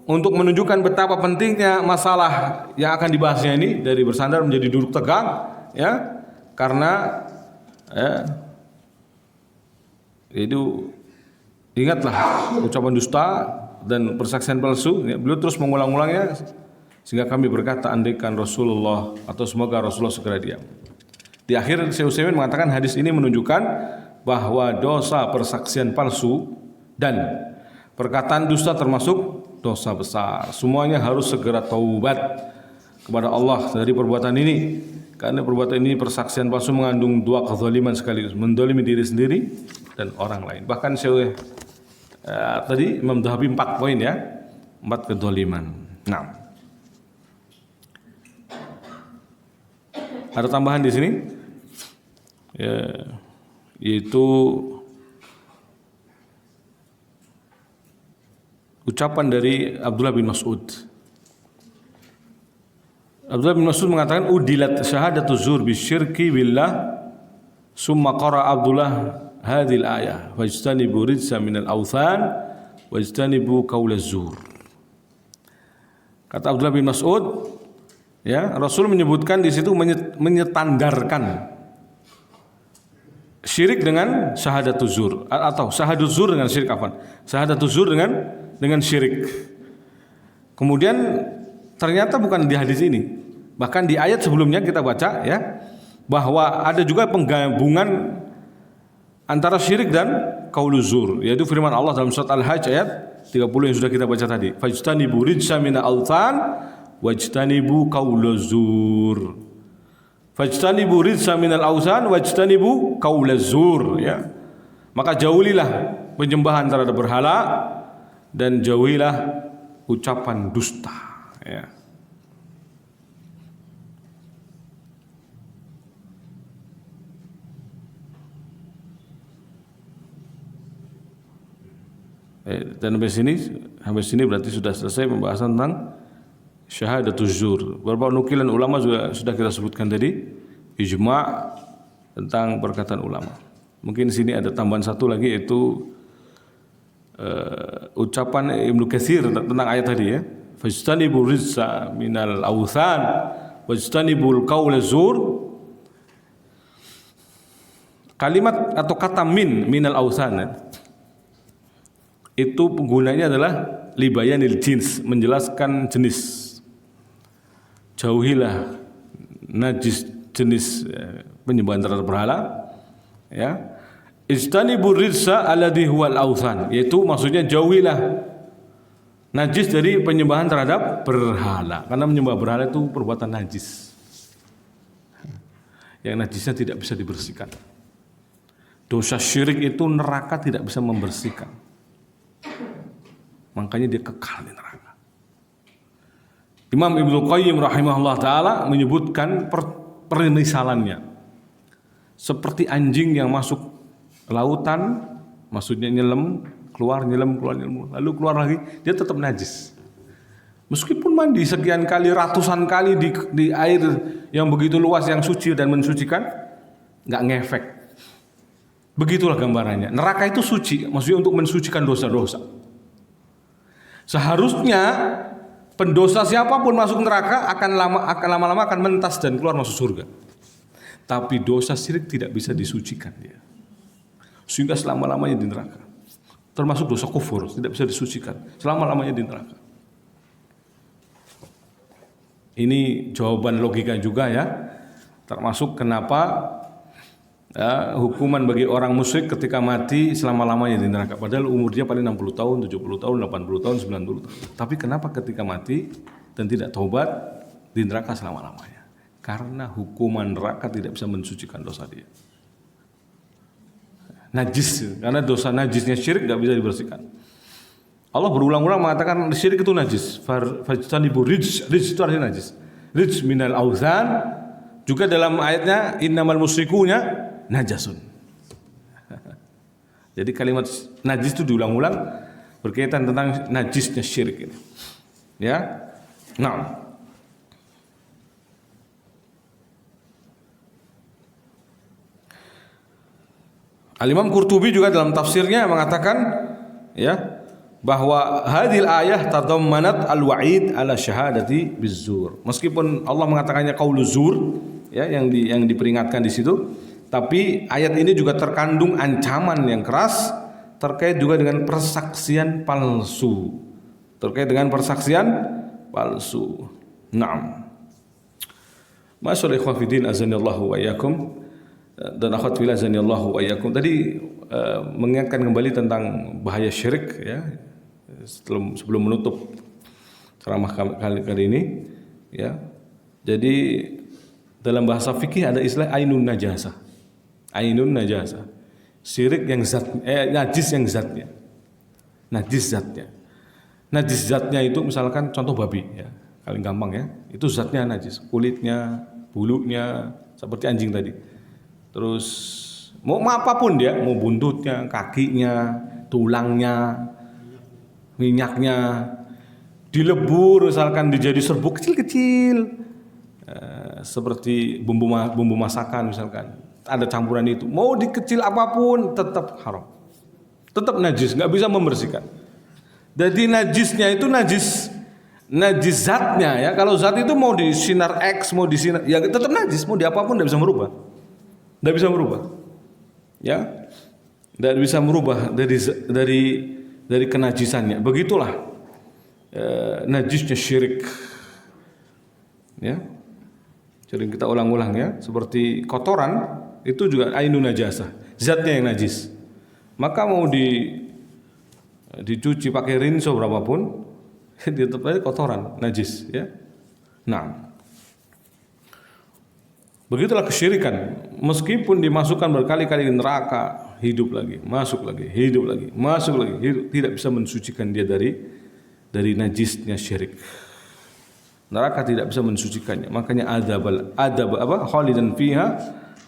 untuk menunjukkan betapa pentingnya masalah yang akan dibahasnya ini, dari bersandar menjadi duduk tegak, ya, karena itu ingatlah ucapan dusta dan persaksian palsu. Ya, beliau terus mengulang-ulangnya sehingga kami berkata andaikan Rasulullah atau semoga Rasulullah segera diam. Di akhir Syekh Utsaimin mengatakan hadis ini menunjukkan bahwa dosa persaksian palsu dan perkataan dusta termasuk dosa besar. Semuanya harus segera taubat kepada Allah dari perbuatan ini, karena perbuatan ini, persaksian palsu, mengandung 2 kezaliman sekaligus, mendolimi diri sendiri dan orang lain. Bahkan Syekh tadi Imam Dhahabi 4 poin ya, 4 kezaliman. Nah, ada tambahan di sini, ya, yaitu ucapan dari Abdullah bin Mas'ud. Abdullah bin Mas'ud mengatakan udilat syahadatuz zur bisyirki billah, summa qara Abdullah hadhil ayah wajtanibu rijsa minal authan wajtanibu qaulaz zur. Kata Abdullah bin Mas'ud, ya, Rasul menyebutkan di situ menyetandarkan syirik dengan syahadatuz zur, atau syahadatuz zur dengan syirik, syahadatuz zur dengan syirik. Kemudian ternyata bukan di hadis ini, bahkan di ayat sebelumnya kita baca ya, bahwa ada juga penggabungan antara syirik dan qauluz zur, yaitu firman Allah dalam surat Al-Hajj ayat 30 yang sudah kita baca tadi, fajtanibu rijsa minal authan wajtanibu qaulazur. Fajtanibu rijsa minal ausan wajtanibu qaulazur, ya. Maka jauhilah penyembahan terhadap berhala dan jauhilah ucapan dusta, ya. Dan sampai sini berarti sudah selesai pembahasan tentang syahadatuz zur. Beberapa nukilan ulama juga sudah kita sebutkan tadi, ijma' tentang perkataan ulama. Mungkin di sini ada tambahan satu lagi, yaitu ucapan Ibnu Katsir tentang ayat tadi, ya. Fajtanibu rizza minal awthan wajtanibul qaula zur. Kalimat atau kata minal awthan itu penggunanya adalah libayanil jins, menjelaskan jenis. Jauhilah najis jenis penyembahan terhadap berhala, ya. Istanibur rizsa alladhi huwal authan, yaitu maksudnya jauhilah najis dari penyembahan terhadap berhala, karena menyembah berhala itu perbuatan najis yang najisnya tidak bisa dibersihkan. Dosa syirik itu neraka tidak bisa membersihkan, makanya dia kekal di neraka. Imam Ibnu Qayyim rahimahullah ta'ala menyebutkan permisalannya seperti anjing yang masuk lautan, maksudnya nyelam, keluar, lalu keluar lagi, dia tetap najis. Meskipun mandi sekian kali, ratusan kali di air yang begitu luas, yang suci dan mensucikan, nggak ngefek. Begitulah gambarannya. Neraka itu suci, maksudnya untuk mensucikan dosa-dosa. Seharusnya pendosa siapapun masuk neraka akan lama-lama akan mentas dan keluar masuk surga. Tapi dosa syirik tidak bisa disucikan dia, sehingga selama-lamanya di neraka. Termasuk dosa kufur tidak bisa disucikan, selama-lamanya di neraka. Ini jawaban logika juga, ya. Termasuk kenapa hukuman bagi orang musyrik ketika mati selama-lamanya di neraka, padahal umurnya paling 60 tahun, 70 tahun, 80 tahun, 90 tahun. Tapi kenapa ketika mati dan tidak taubat di neraka selama-lamanya? Karena hukuman neraka tidak bisa mensucikan dosa dia. Najis, karena dosa najisnya syirik tidak bisa dibersihkan. Allah berulang-ulang mengatakan syirik itu najis. Fajtanibu rijs itu artinya najis. Rijs minal authan, juga dalam ayatnya innamal musyrikunya najasun. Jadi kalimat najis itu diulang-ulang berkaitan tentang najisnya syirik ini. Ya. Nah. Al-Imam Qurtubi juga dalam tafsirnya mengatakan, ya, bahwa hadil ayah tadammanat al-wa'id ala syahadati bizzur. Meskipun Allah mengatakannya qauluz zur, ya, yang diperingatkan di situ, tapi ayat ini juga terkandung ancaman yang keras terkait juga dengan persaksian palsu. Naam. Masyaallah ikhwan fillah azanillahu wa iyyakum dan akhwat fillah azanillahu wa iyyakum. Tadi mengingatkan kembali tentang bahaya syirik, ya. Sebelum menutup ceramah kali ini, ya. Jadi dalam bahasa fikih ada istilah ainun najasah. Ainun najasah. Syirik yang najis yang zatnya. Najis zatnya. Najis zatnya itu misalkan contoh babi, ya. Paling gampang, ya. Itu zatnya najis, kulitnya, bulunya seperti anjing tadi. Terus mau apapun dia, mau buntutnya, kakinya, tulangnya, minyaknya, dilebur misalkan dijadi serbuk kecil-kecil, seperti bumbu masakan misalkan, ada campuran itu, mau dikecil apapun tetap haram, tetap najis, nggak bisa membersihkan. Jadi najisnya itu najis zatnya, ya. Kalau zat itu mau disinar X, mau disinar, ya tetap najis, mau diapapun nggak bisa merubah, ya, nggak bisa merubah dari kenajisannya. Begitulah najisnya syirik, ya. Sering kita ulang-ulang, ya. Seperti kotoran itu juga ainun najasah, zatnya yang najis. Maka mau dicuci pakai rinso berapapun, dia tetap aja kotoran, najis, ya. Nah, begitulah kesyirikan. Meskipun dimasukkan berkali-kali di neraka, hidup lagi, masuk lagi, hidup lagi, masuk lagi, hidup, tidak bisa mensucikan dia dari najisnya syirik. Neraka tidak bisa mensucikannya. Makanya khalidan fiha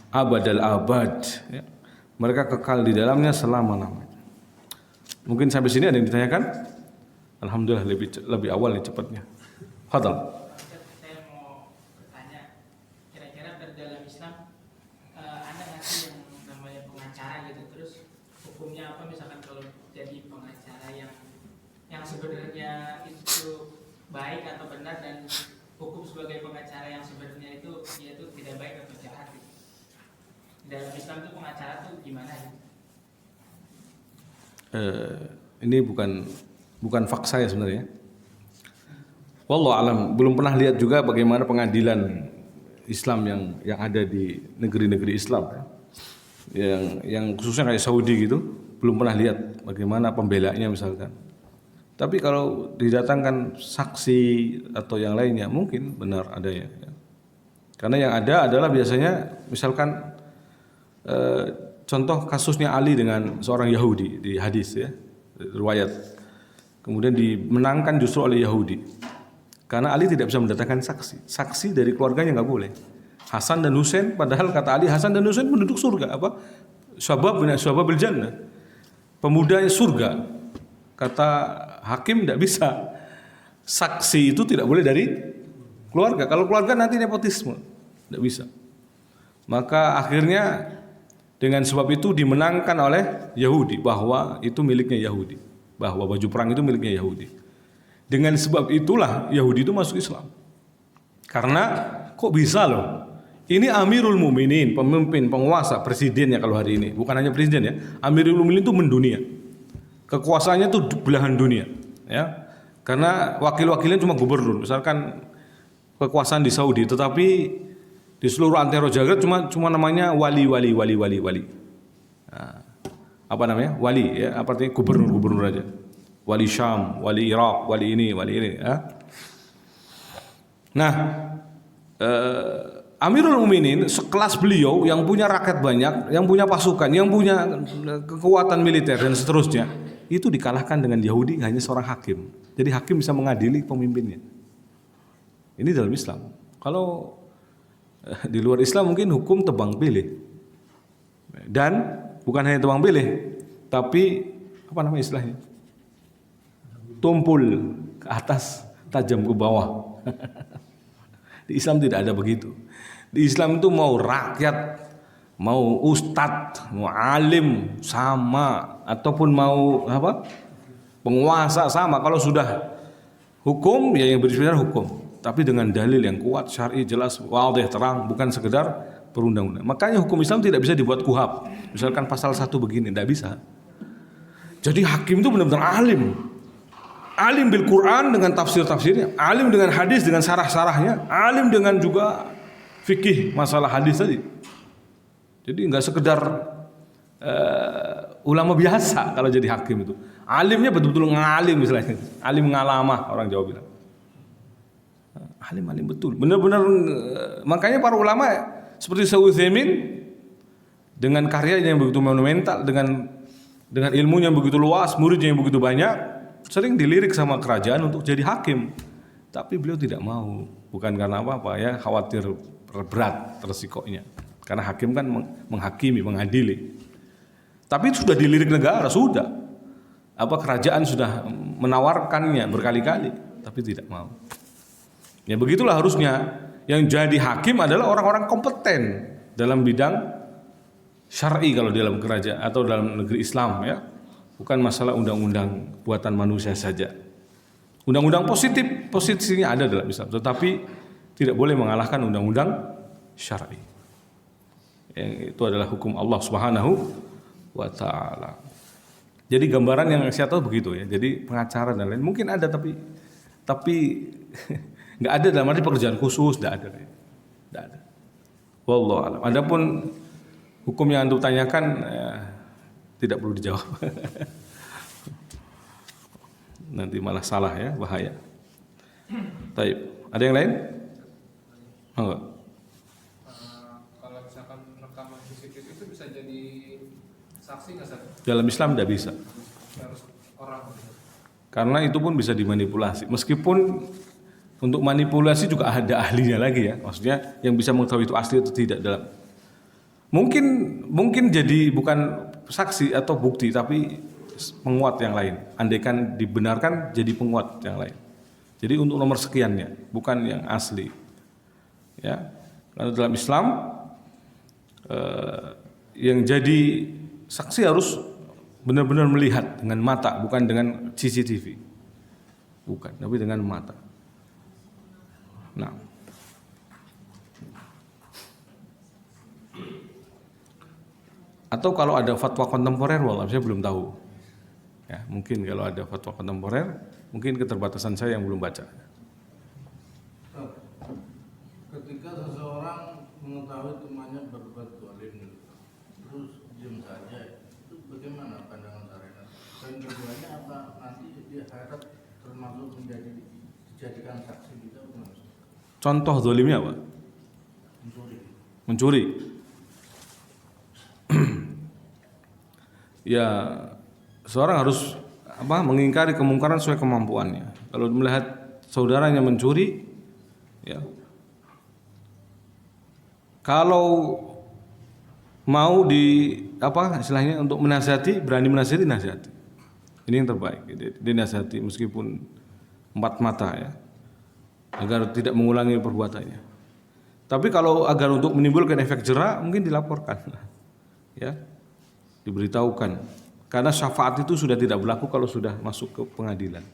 abadal abad. Ya. Mereka kekal di dalamnya selama-lamanya. Mungkin sampai sini ada yang ditanyakan? Alhamdulillah lebih awal nih cepatnya. Fadal. Saya mau bertanya, kira-kira dalam Islam ada nggak sih yang namanya pengacara gitu? Terus hukumnya apa misalkan kalau jadi pengacara yang sebenarnya itu baik atau benar, dan hukum sebagai pengacara yang sebenarnya itu dia itu tidak baik atau jahat gitu. Dalam Islam itu pengacara tuh gimana gitu? Ini bukan fakta ya sebenarnya. Wallahu alam, belum pernah lihat juga bagaimana pengadilan Islam yang ada di negeri-negeri Islam ya. Yang khususnya kayak Saudi gitu, belum pernah lihat bagaimana pembelanya misalkan. Tapi kalau didatangkan saksi atau yang lainnya mungkin benar adanya ya. Karena yang ada adalah biasanya misalkan contoh kasusnya Ali dengan seorang Yahudi di hadis ya, riwayat. Kemudian dimenangkan justru oleh Yahudi. Karena Ali tidak bisa mendatangkan saksi. Saksi dari keluarganya nggak boleh. Hasan dan Husain, padahal kata Ali Hasan dan Husain penduduk surga, apa? Syababul jannah. Pemudanya surga. Kata hakim tidak bisa. Saksi itu tidak boleh dari keluarga. Kalau keluarga nanti nepotisme, tidak bisa. Maka akhirnya dengan sebab itu dimenangkan oleh Yahudi bahwa itu miliknya Yahudi, bahwa baju perang itu miliknya Yahudi. Dengan sebab itulah Yahudi itu masuk Islam. Karena kok bisa loh? Ini Amirul Mukminin, pemimpin, penguasa, presidennya kalau hari ini, bukan hanya presiden ya. Amirul Mukminin itu mendunia. Kekuasaannya itu belahan dunia, ya. Karena wakil-wakilnya cuma gubernur, misalkan kekuasaan di Saudi, tetapi di seluruh antero jagat cuma namanya wali. Nah, apa namanya? Wali ya, artinya gubernur aja. Wali Syam, wali Irak, wali ini ya. Nah, Amirul Mukminin sekelas beliau yang punya rakyat banyak, yang punya pasukan, yang punya kekuatan militer dan seterusnya, itu dikalahkan dengan Yahudi hanya seorang hakim. Jadi hakim bisa mengadili pemimpinnya. Ini dalam Islam. Kalau di luar Islam mungkin hukum tebang pilih. Dan bukan hanya tebang pilih, tapi apa namanya istilahnya? Tumpul ke atas, tajam ke bawah. Di Islam tidak ada begitu. Di Islam itu mau rakyat, mau ustadz, mau alim sama, ataupun mau apa? Penguasa sama. Kalau sudah hukum ya yang bersifat hukum, tapi dengan dalil yang kuat, syar'i, jelas, wadih, terang, bukan sekedar perundang-undang. Makanya hukum Islam tidak bisa dibuat kuhab. Misalkan pasal 1 begini, tidak bisa. Jadi hakim itu benar-benar alim. Alim bil Quran dengan tafsir-tafsirnya, alim dengan hadis dengan sarah-sarahnya, alim dengan juga fikih masalah hadis tadi. Jadi nggak sekedar ulama biasa kalau jadi hakim itu. Alimnya betul-betul ngalim istilahnya. Alim ngalamah orang Jawa bilang. Alim betul. Benar-benar makanya para ulama seperti Syekh Utsaimin dengan karyanya yang begitu monumental, dengan ilmunya yang begitu luas, muridnya yang begitu banyak, sering dilirik sama kerajaan untuk jadi hakim. Tapi beliau tidak mau. Bukan karena apa-apa ya, khawatir berat resikonya. Karena hakim kan menghakimi, mengadili. Tapi itu sudah dilirik negara, sudah. Apa kerajaan sudah menawarkannya berkali-kali, tapi tidak mau. Ya begitulah harusnya. Yang jadi hakim adalah orang-orang kompeten dalam bidang syar'i kalau dalam kerajaan atau dalam negeri Islam ya. Bukan masalah undang-undang buatan manusia saja. Undang-undang positif, posisinya ada dalam Islam, tetapi tidak boleh mengalahkan undang-undang syar'i. Yang itu adalah hukum Allah Subhanahu wa taala. Jadi gambaran yang saya tahu begitu ya. Jadi pengacara dan lain mungkin ada tapi nggak ada dalam arti pekerjaan khusus, nggak ada. Wallahu a'lam. Adapun hukum yang antum tanyakan tidak perlu dijawab. Nanti malah salah ya, bahaya. Baik, ada yang lain? Enggak. Kalau misalkan rekaman CCTV itu bisa jadi saksi nggak Ustaz? Dalam Islam tidak bisa. Harus orang. Karena itu pun bisa dimanipulasi. Meskipun untuk manipulasi juga ada ahlinya lagi ya. Maksudnya yang bisa mengetahui itu asli atau tidak dalam. Mungkin jadi bukan saksi atau bukti tapi penguat yang lain. Andaikan dibenarkan jadi penguat yang lain. Jadi untuk nomor sekiannya, bukan yang asli. Ya. Karena dalam Islam yang jadi saksi harus benar-benar melihat dengan mata, bukan dengan CCTV. Bukan, tapi dengan mata. Nah. Atau kalau ada fatwa kontemporer, wallah saya belum tahu. Ya, mungkin kalau ada fatwa kontemporer, mungkin keterbatasan saya yang belum baca. Ketika seseorang mengetahui temannya berbuat zalim, terus diam saja, itu bagaimana pandangan syariat? Poin keduanya apa nanti di akhirat termasuk dijadikan saksi kita? Contoh zalimnya apa? Mencuri. Ya, seorang harus mengingkari kemungkaran sesuai kemampuannya. Kalau melihat saudaranya mencuri, ya. Kalau mau istilahnya untuk menasihati, berani menasihati, nasihati. Ini yang terbaik. Dinasihati meskipun empat mata ya, agar tidak mengulangi perbuatannya. Tapi kalau agar untuk menimbulkan efek jera, mungkin dilaporkan, ya, diberitahukan. Karena syafaat itu sudah tidak berlaku kalau sudah masuk ke pengadilan.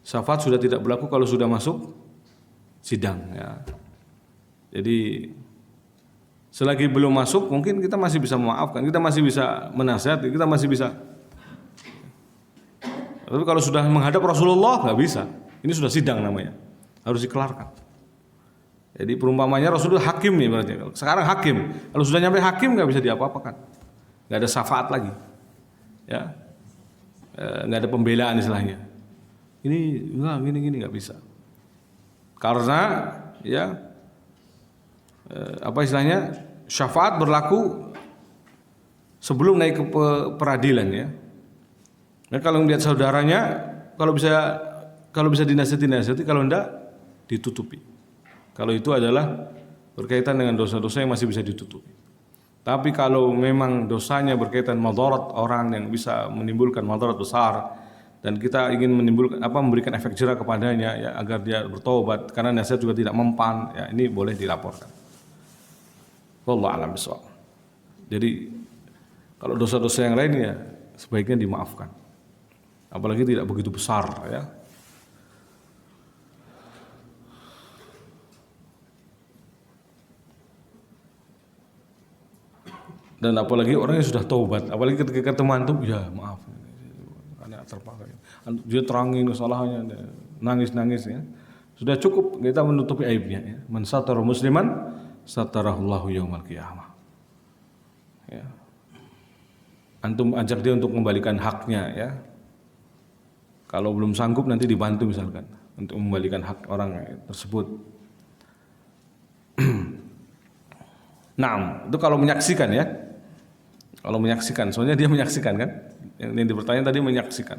Syafaat sudah tidak berlaku kalau sudah masuk sidang. Ya. Jadi selagi belum masuk, mungkin kita masih bisa memaafkan, kita masih bisa menasihati, kita masih bisa. Tapi kalau sudah menghadap Rasulullah nggak bisa. Ini sudah sidang namanya, harus dikelarkan. Jadi perumpamannya Rasulullah hakim nih berarti. Sekarang hakim, kalau sudah nyampe hakim nggak bisa diapa-apakan, nggak ada syafaat lagi, ya, nggak ada pembelaan istilahnya. Ini gini nggak bisa, karena ya istilahnya syafaat berlaku sebelum naik ke peradilan ya. Nah, kalau melihat saudaranya, kalau bisa dinasihati, kalau enggak ditutupi. Kalau itu adalah berkaitan dengan dosa-dosa yang masih bisa ditutupi. Tapi kalau memang dosanya berkaitan madarat orang yang bisa menimbulkan madarat besar dan kita ingin memberikan efek jera kepadanya ya agar dia bertobat karena nasihat juga tidak mempan, ya ini boleh dilaporkan. Wallahu a'lam bishawab. Jadi kalau dosa-dosa yang lain ya sebaiknya dimaafkan. Apalagi tidak begitu besar ya. Dan apalagi orang yang sudah taubat, apalagi ketika ketemu antum, ya maaf, anak terpakai. Dia terangin kesalahannya, nangis ya. Sudah cukup kita menutupi aibnya. Ya. Man satara musliman, satarahullahu yaumal qiyamah. Ya. Antum ajak dia untuk mengembalikan haknya, ya. Kalau belum sanggup nanti dibantu misalkan untuk mengembalikan hak orang tersebut. Nah, itu kalau menyaksikan ya. Kalau menyaksikan, soalnya dia menyaksikan kan? Yang dipertanyaan tadi menyaksikan.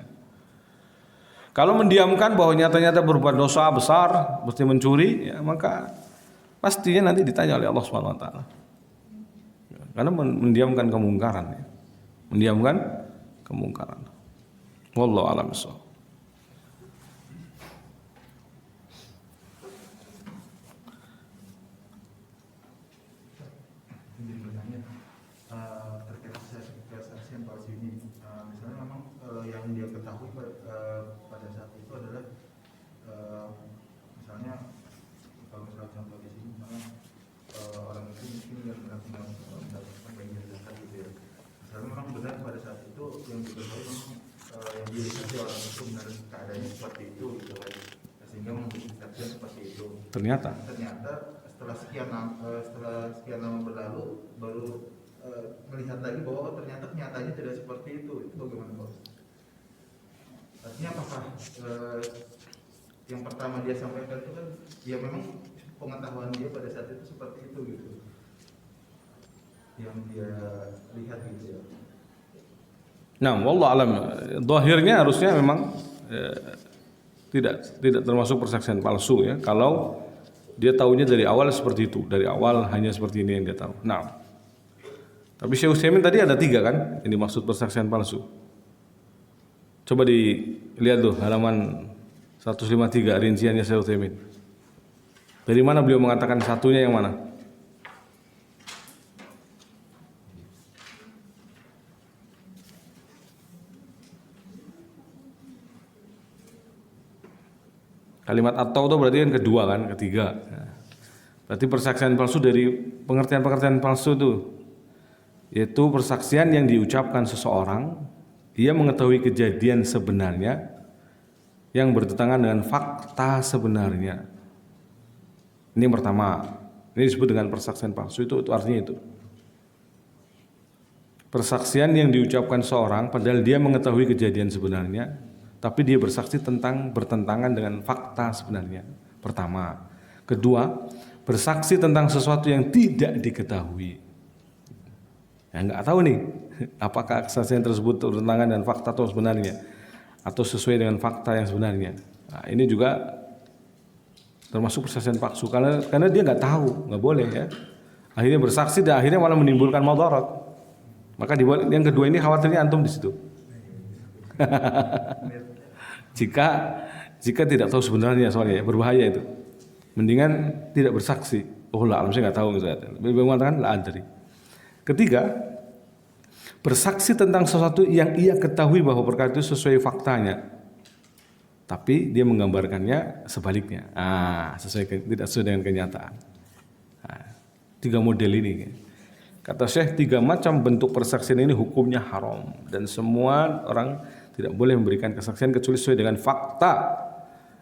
Kalau mendiamkan bahwa nyata-nyata berbuat dosa besar, mesti mencuri, ya, maka pastinya nanti ditanya oleh Allah Subhanahu wa taala. Karena mendiamkan kemungkaran ya. Mendiamkan kemungkaran. Wallahu a'lam bishawab. Yang dia ketahui pada saat itu adalah misalnya kalau misalnya contoh di sini misalnya orang itu mungkin yang mendapatkan bagian zakat gitu ya. Misalnya memang benar pada saat itu yang diketahui yang dilihat orang itu benar keadaannya seperti itu gitu kan. Sehingga memberi kesaksian seperti itu. Ternyata setelah sekian lama berlalu baru melihat lagi bahwa ternyata kenyataannya tidak seperti itu bagaimana Pak? Artinya apakah yang pertama dia sampaikan itu kan ya memang pengetahuan dia pada saat itu seperti itu gitu, yang dia lihat gitu ya. Nah, wallahu alam. Zahirnya harusnya memang tidak termasuk persaksian palsu ya. Kalau dia tahunya dari awal seperti itu, dari awal hanya seperti ini yang dia tahu. Nah, tapi Syekh Utsaimin tadi ada 3 kan, ini maksud persaksian palsu. Coba dilihat tuh halaman 153 rinciannya Syekh Utsaimin. Dari mana beliau mengatakan satunya yang mana? Kalimat atau itu berarti kan kedua kan, ketiga. Berarti persaksian palsu dari pengertian-pengertian palsu itu, yaitu persaksian yang diucapkan seseorang, ia mengetahui kejadian sebenarnya yang bertentangan dengan fakta sebenarnya. Ini yang pertama. Ini disebut dengan persaksian palsu, itu artinya itu. Persaksian yang diucapkan seorang padahal dia mengetahui kejadian sebenarnya, tapi dia bersaksi bertentangan dengan fakta sebenarnya. Pertama. Kedua, bersaksi tentang sesuatu yang tidak diketahui. Ya nggak tahu nih, apakah kesaksian tersebut bertentangan dengan fakta atau sebenarnya, atau sesuai dengan fakta yang sebenarnya. Nah, ini juga termasuk persaksian palsu karena dia nggak tahu, nggak boleh ya. Akhirnya bersaksi dan akhirnya malah menimbulkan madarat. Maka yang kedua ini khawatirnya antum di situ. Jika tidak tahu sebenarnya soalnya berbahaya itu. Mendingan tidak bersaksi. Oh lah, alam saya nggak tahu misalnya. Lebih mengatakan la adri. Ketiga, bersaksi tentang sesuatu yang ia ketahui bahwa perkara itu sesuai faktanya, tapi dia menggambarkannya sebaliknya. Tidak sesuai dengan kenyataan. 3 model ini. Kata Syekh, 3 macam bentuk persaksian ini hukumnya haram dan semua orang tidak boleh memberikan kesaksian kecuali sesuai dengan fakta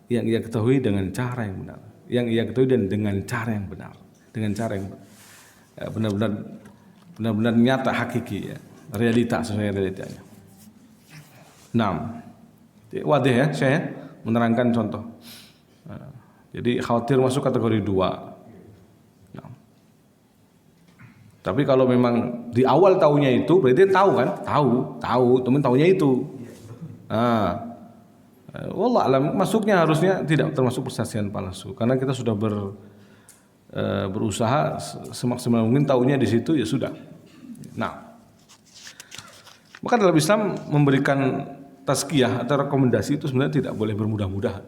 yang ia ketahui dengan cara yang benar, yang ia ketahui dan dengan cara yang benar, dengan cara yang benar-benar nyata, hakiki ya, realita sesuai realitanya. 6. Wadih ya, saya menerangkan contoh. Jadi khawatir masuk kategori 2. Tapi kalau memang di awal tahunya itu, berarti dia tahu kan? Tahu, teman tahunya itu. Wallah alam, masuknya harusnya tidak termasuk persaksian palsu karena kita sudah berusaha semaksimal mungkin tahunya di situ ya sudah. Nah, maka dalam Islam memberikan tazkiyah atau rekomendasi itu sebenarnya tidak boleh bermudah-mudahan.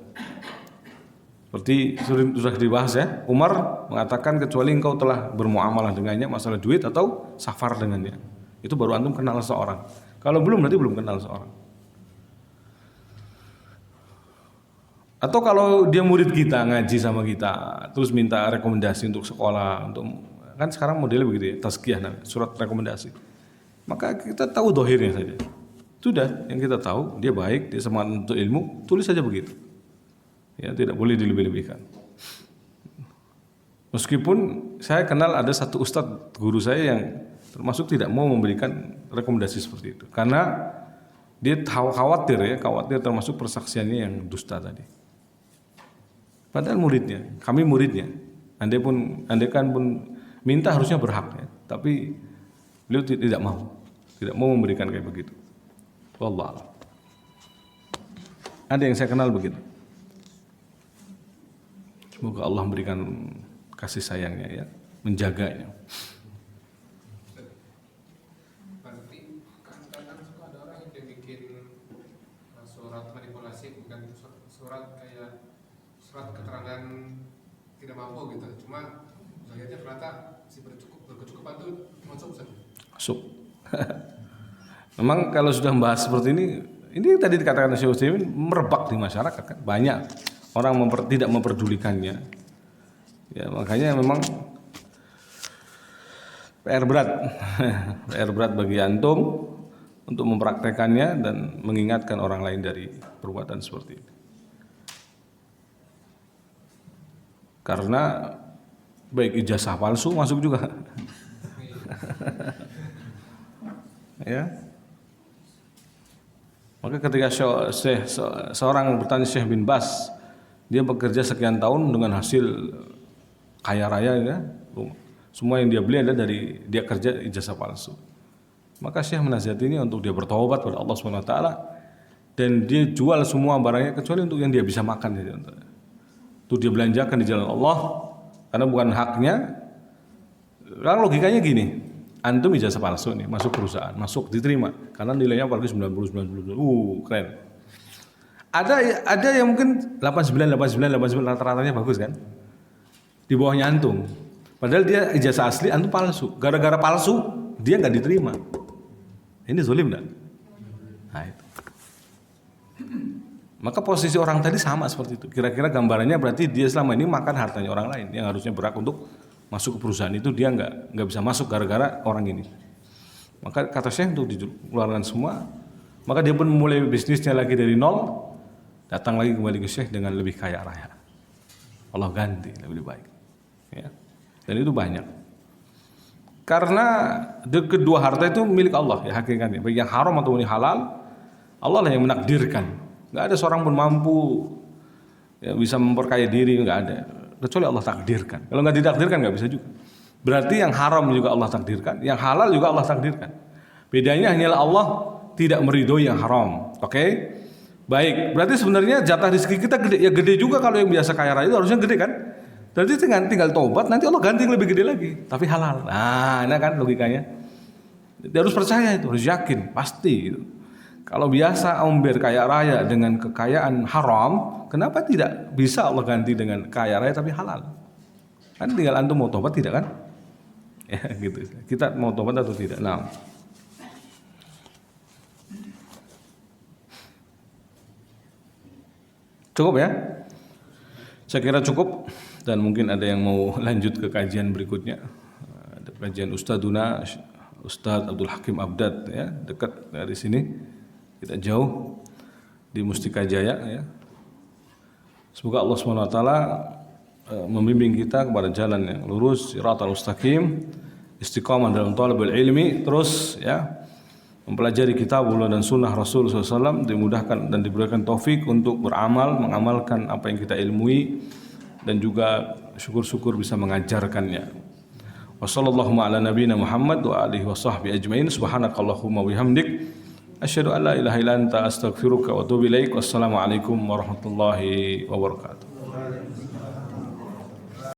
Seperti sudah dibahas ya, Umar mengatakan kecuali engkau telah bermuamalah dengannya masalah duit atau safar dengannya, itu baru antum kenal seorang. Kalau belum nanti belum kenal seorang. Atau kalau dia murid kita, ngaji sama kita, terus minta rekomendasi untuk sekolah, kan sekarang modelnya begitu ya, tazkiyah surat rekomendasi. Maka kita tahu dohirnya saja. Sudah, yang kita tahu dia baik, dia semangat untuk ilmu, tulis saja begitu. Ya, tidak boleh dilebih-lebihkan. Meskipun saya kenal ada satu ustadz guru saya yang termasuk tidak mau memberikan rekomendasi seperti itu, karena dia khawatir termasuk persaksiannya yang dusta tadi. Padahal muridnya, kami muridnya, andai kan pun minta harusnya berhak ya, tapi beliau tidak mau memberikan kayak begitu. Wallah. Ada yang saya kenal begitu. Semoga Allah memberikan kasih sayangnya ya, menjaganya. Berarti kadang suka ada orang yang bikin surat manipulasi, bukan surat kayak surat keterangan tidak mampu gitu. Cuma akhirnya ternyata si berkecukupan itu masuk. Memang kalau sudah membahas seperti ini tadi dikatakan Syekh Utsaimin merebak di masyarakat kan, banyak orang tidak memperdulikannya. Ya, makanya memang PR berat bagi antum untuk mempraktekannya dan mengingatkan orang lain dari perbuatan seperti ini. Karena baik ijazah palsu masuk juga. Ya. Maka ketika seorang bertanya Syekh bin Bas, dia bekerja sekian tahun dengan hasil kaya raya ya. Semua yang dia beli adalah dari dia kerja ijazah palsu. Maka Syekh menasihatinya untuk dia bertaubat pada Allah SWT dan dia jual semua barangnya kecuali untuk yang dia bisa makan saja. Itu dia belanjakan di jalan Allah karena bukan haknya. Kalau logikanya gini, antum ijazah palsu nih, masuk perusahaan, masuk diterima karena nilainya apalagi 90 keren. Ada yang mungkin 89 rata-ratanya bagus kan? Di bawahnya antum. Padahal dia ijazah asli, antum palsu. Gara-gara palsu dia nggak diterima. Ini zalim enggak? Nah itu. Maka posisi orang tadi sama seperti itu. Kira-kira gambarannya berarti dia selama ini makan hartanya orang lain yang harusnya berhak untuk masuk ke perusahaan itu, dia nggak bisa masuk gara-gara orang ini. Maka kata Syekh untuk dikeluarkan semua. Maka dia pun memulai bisnisnya lagi dari nol, datang lagi kembali ke Syekh dengan lebih kaya raya. Allah ganti lebih baik. Ya. Dan itu banyak. Karena kedua harta itu milik Allah ya hakikatnya. Baik yang haram atau yang halal, Allah lah yang menakdirkan. Nggak ada seorang pun mampu ya, bisa memperkaya diri, nggak ada. Kecuali Allah takdirkan. Kalau nggak ditakdirkan nggak bisa juga. Berarti yang haram juga Allah takdirkan, yang halal juga Allah takdirkan. Bedanya hanyalah Allah tidak meridhoi yang haram. Oke? Baik. Berarti sebenarnya jatah rezeki kita gede. Ya gede juga kalau yang biasa kaya raya itu harusnya gede kan? Berarti tinggal tobat, nanti Allah ganti yang lebih gede lagi. Tapi halal. Nah, ini kan logikanya. Dia harus percaya itu, harus yakin, pasti. Gitu. Kalau biasa omber kaya raya dengan kekayaan haram, kenapa tidak bisa Allah ganti dengan kaya raya tapi halal? Kan tinggal antum mau tobat tidak kan? Ya gitu. Kita mau tobat atau tidak? Nah. Cukup ya? Saya kira cukup. Dan mungkin ada yang mau lanjut ke kajian berikutnya. Ada kajian Ustadzuna Ustadz Abdul Hakim Abdad ya, dekat dari sini. Tidak jauh di Mustika Jaya ya. Semoga Allah SWT membimbing kita kepada jalan yang lurus, shiratal mustaqim, istiqamah dalam talabul ilmi, terus ya mempelajari kitabullah dan sunnah Rasul SAW, dimudahkan dan diberikan taufik untuk beramal, mengamalkan apa yang kita ilmui dan juga syukur-syukur bisa mengajarkannya. Wassallallahu ala nabiyina Muhammad wa alihi wa sahbihi ajmain. Subhanakallahumma bihamdik asyhadu an la ilaha illa anta astaghfiruka wa atubu ilaik. Wassalamualaikum warahmatullahi wabarakatuh.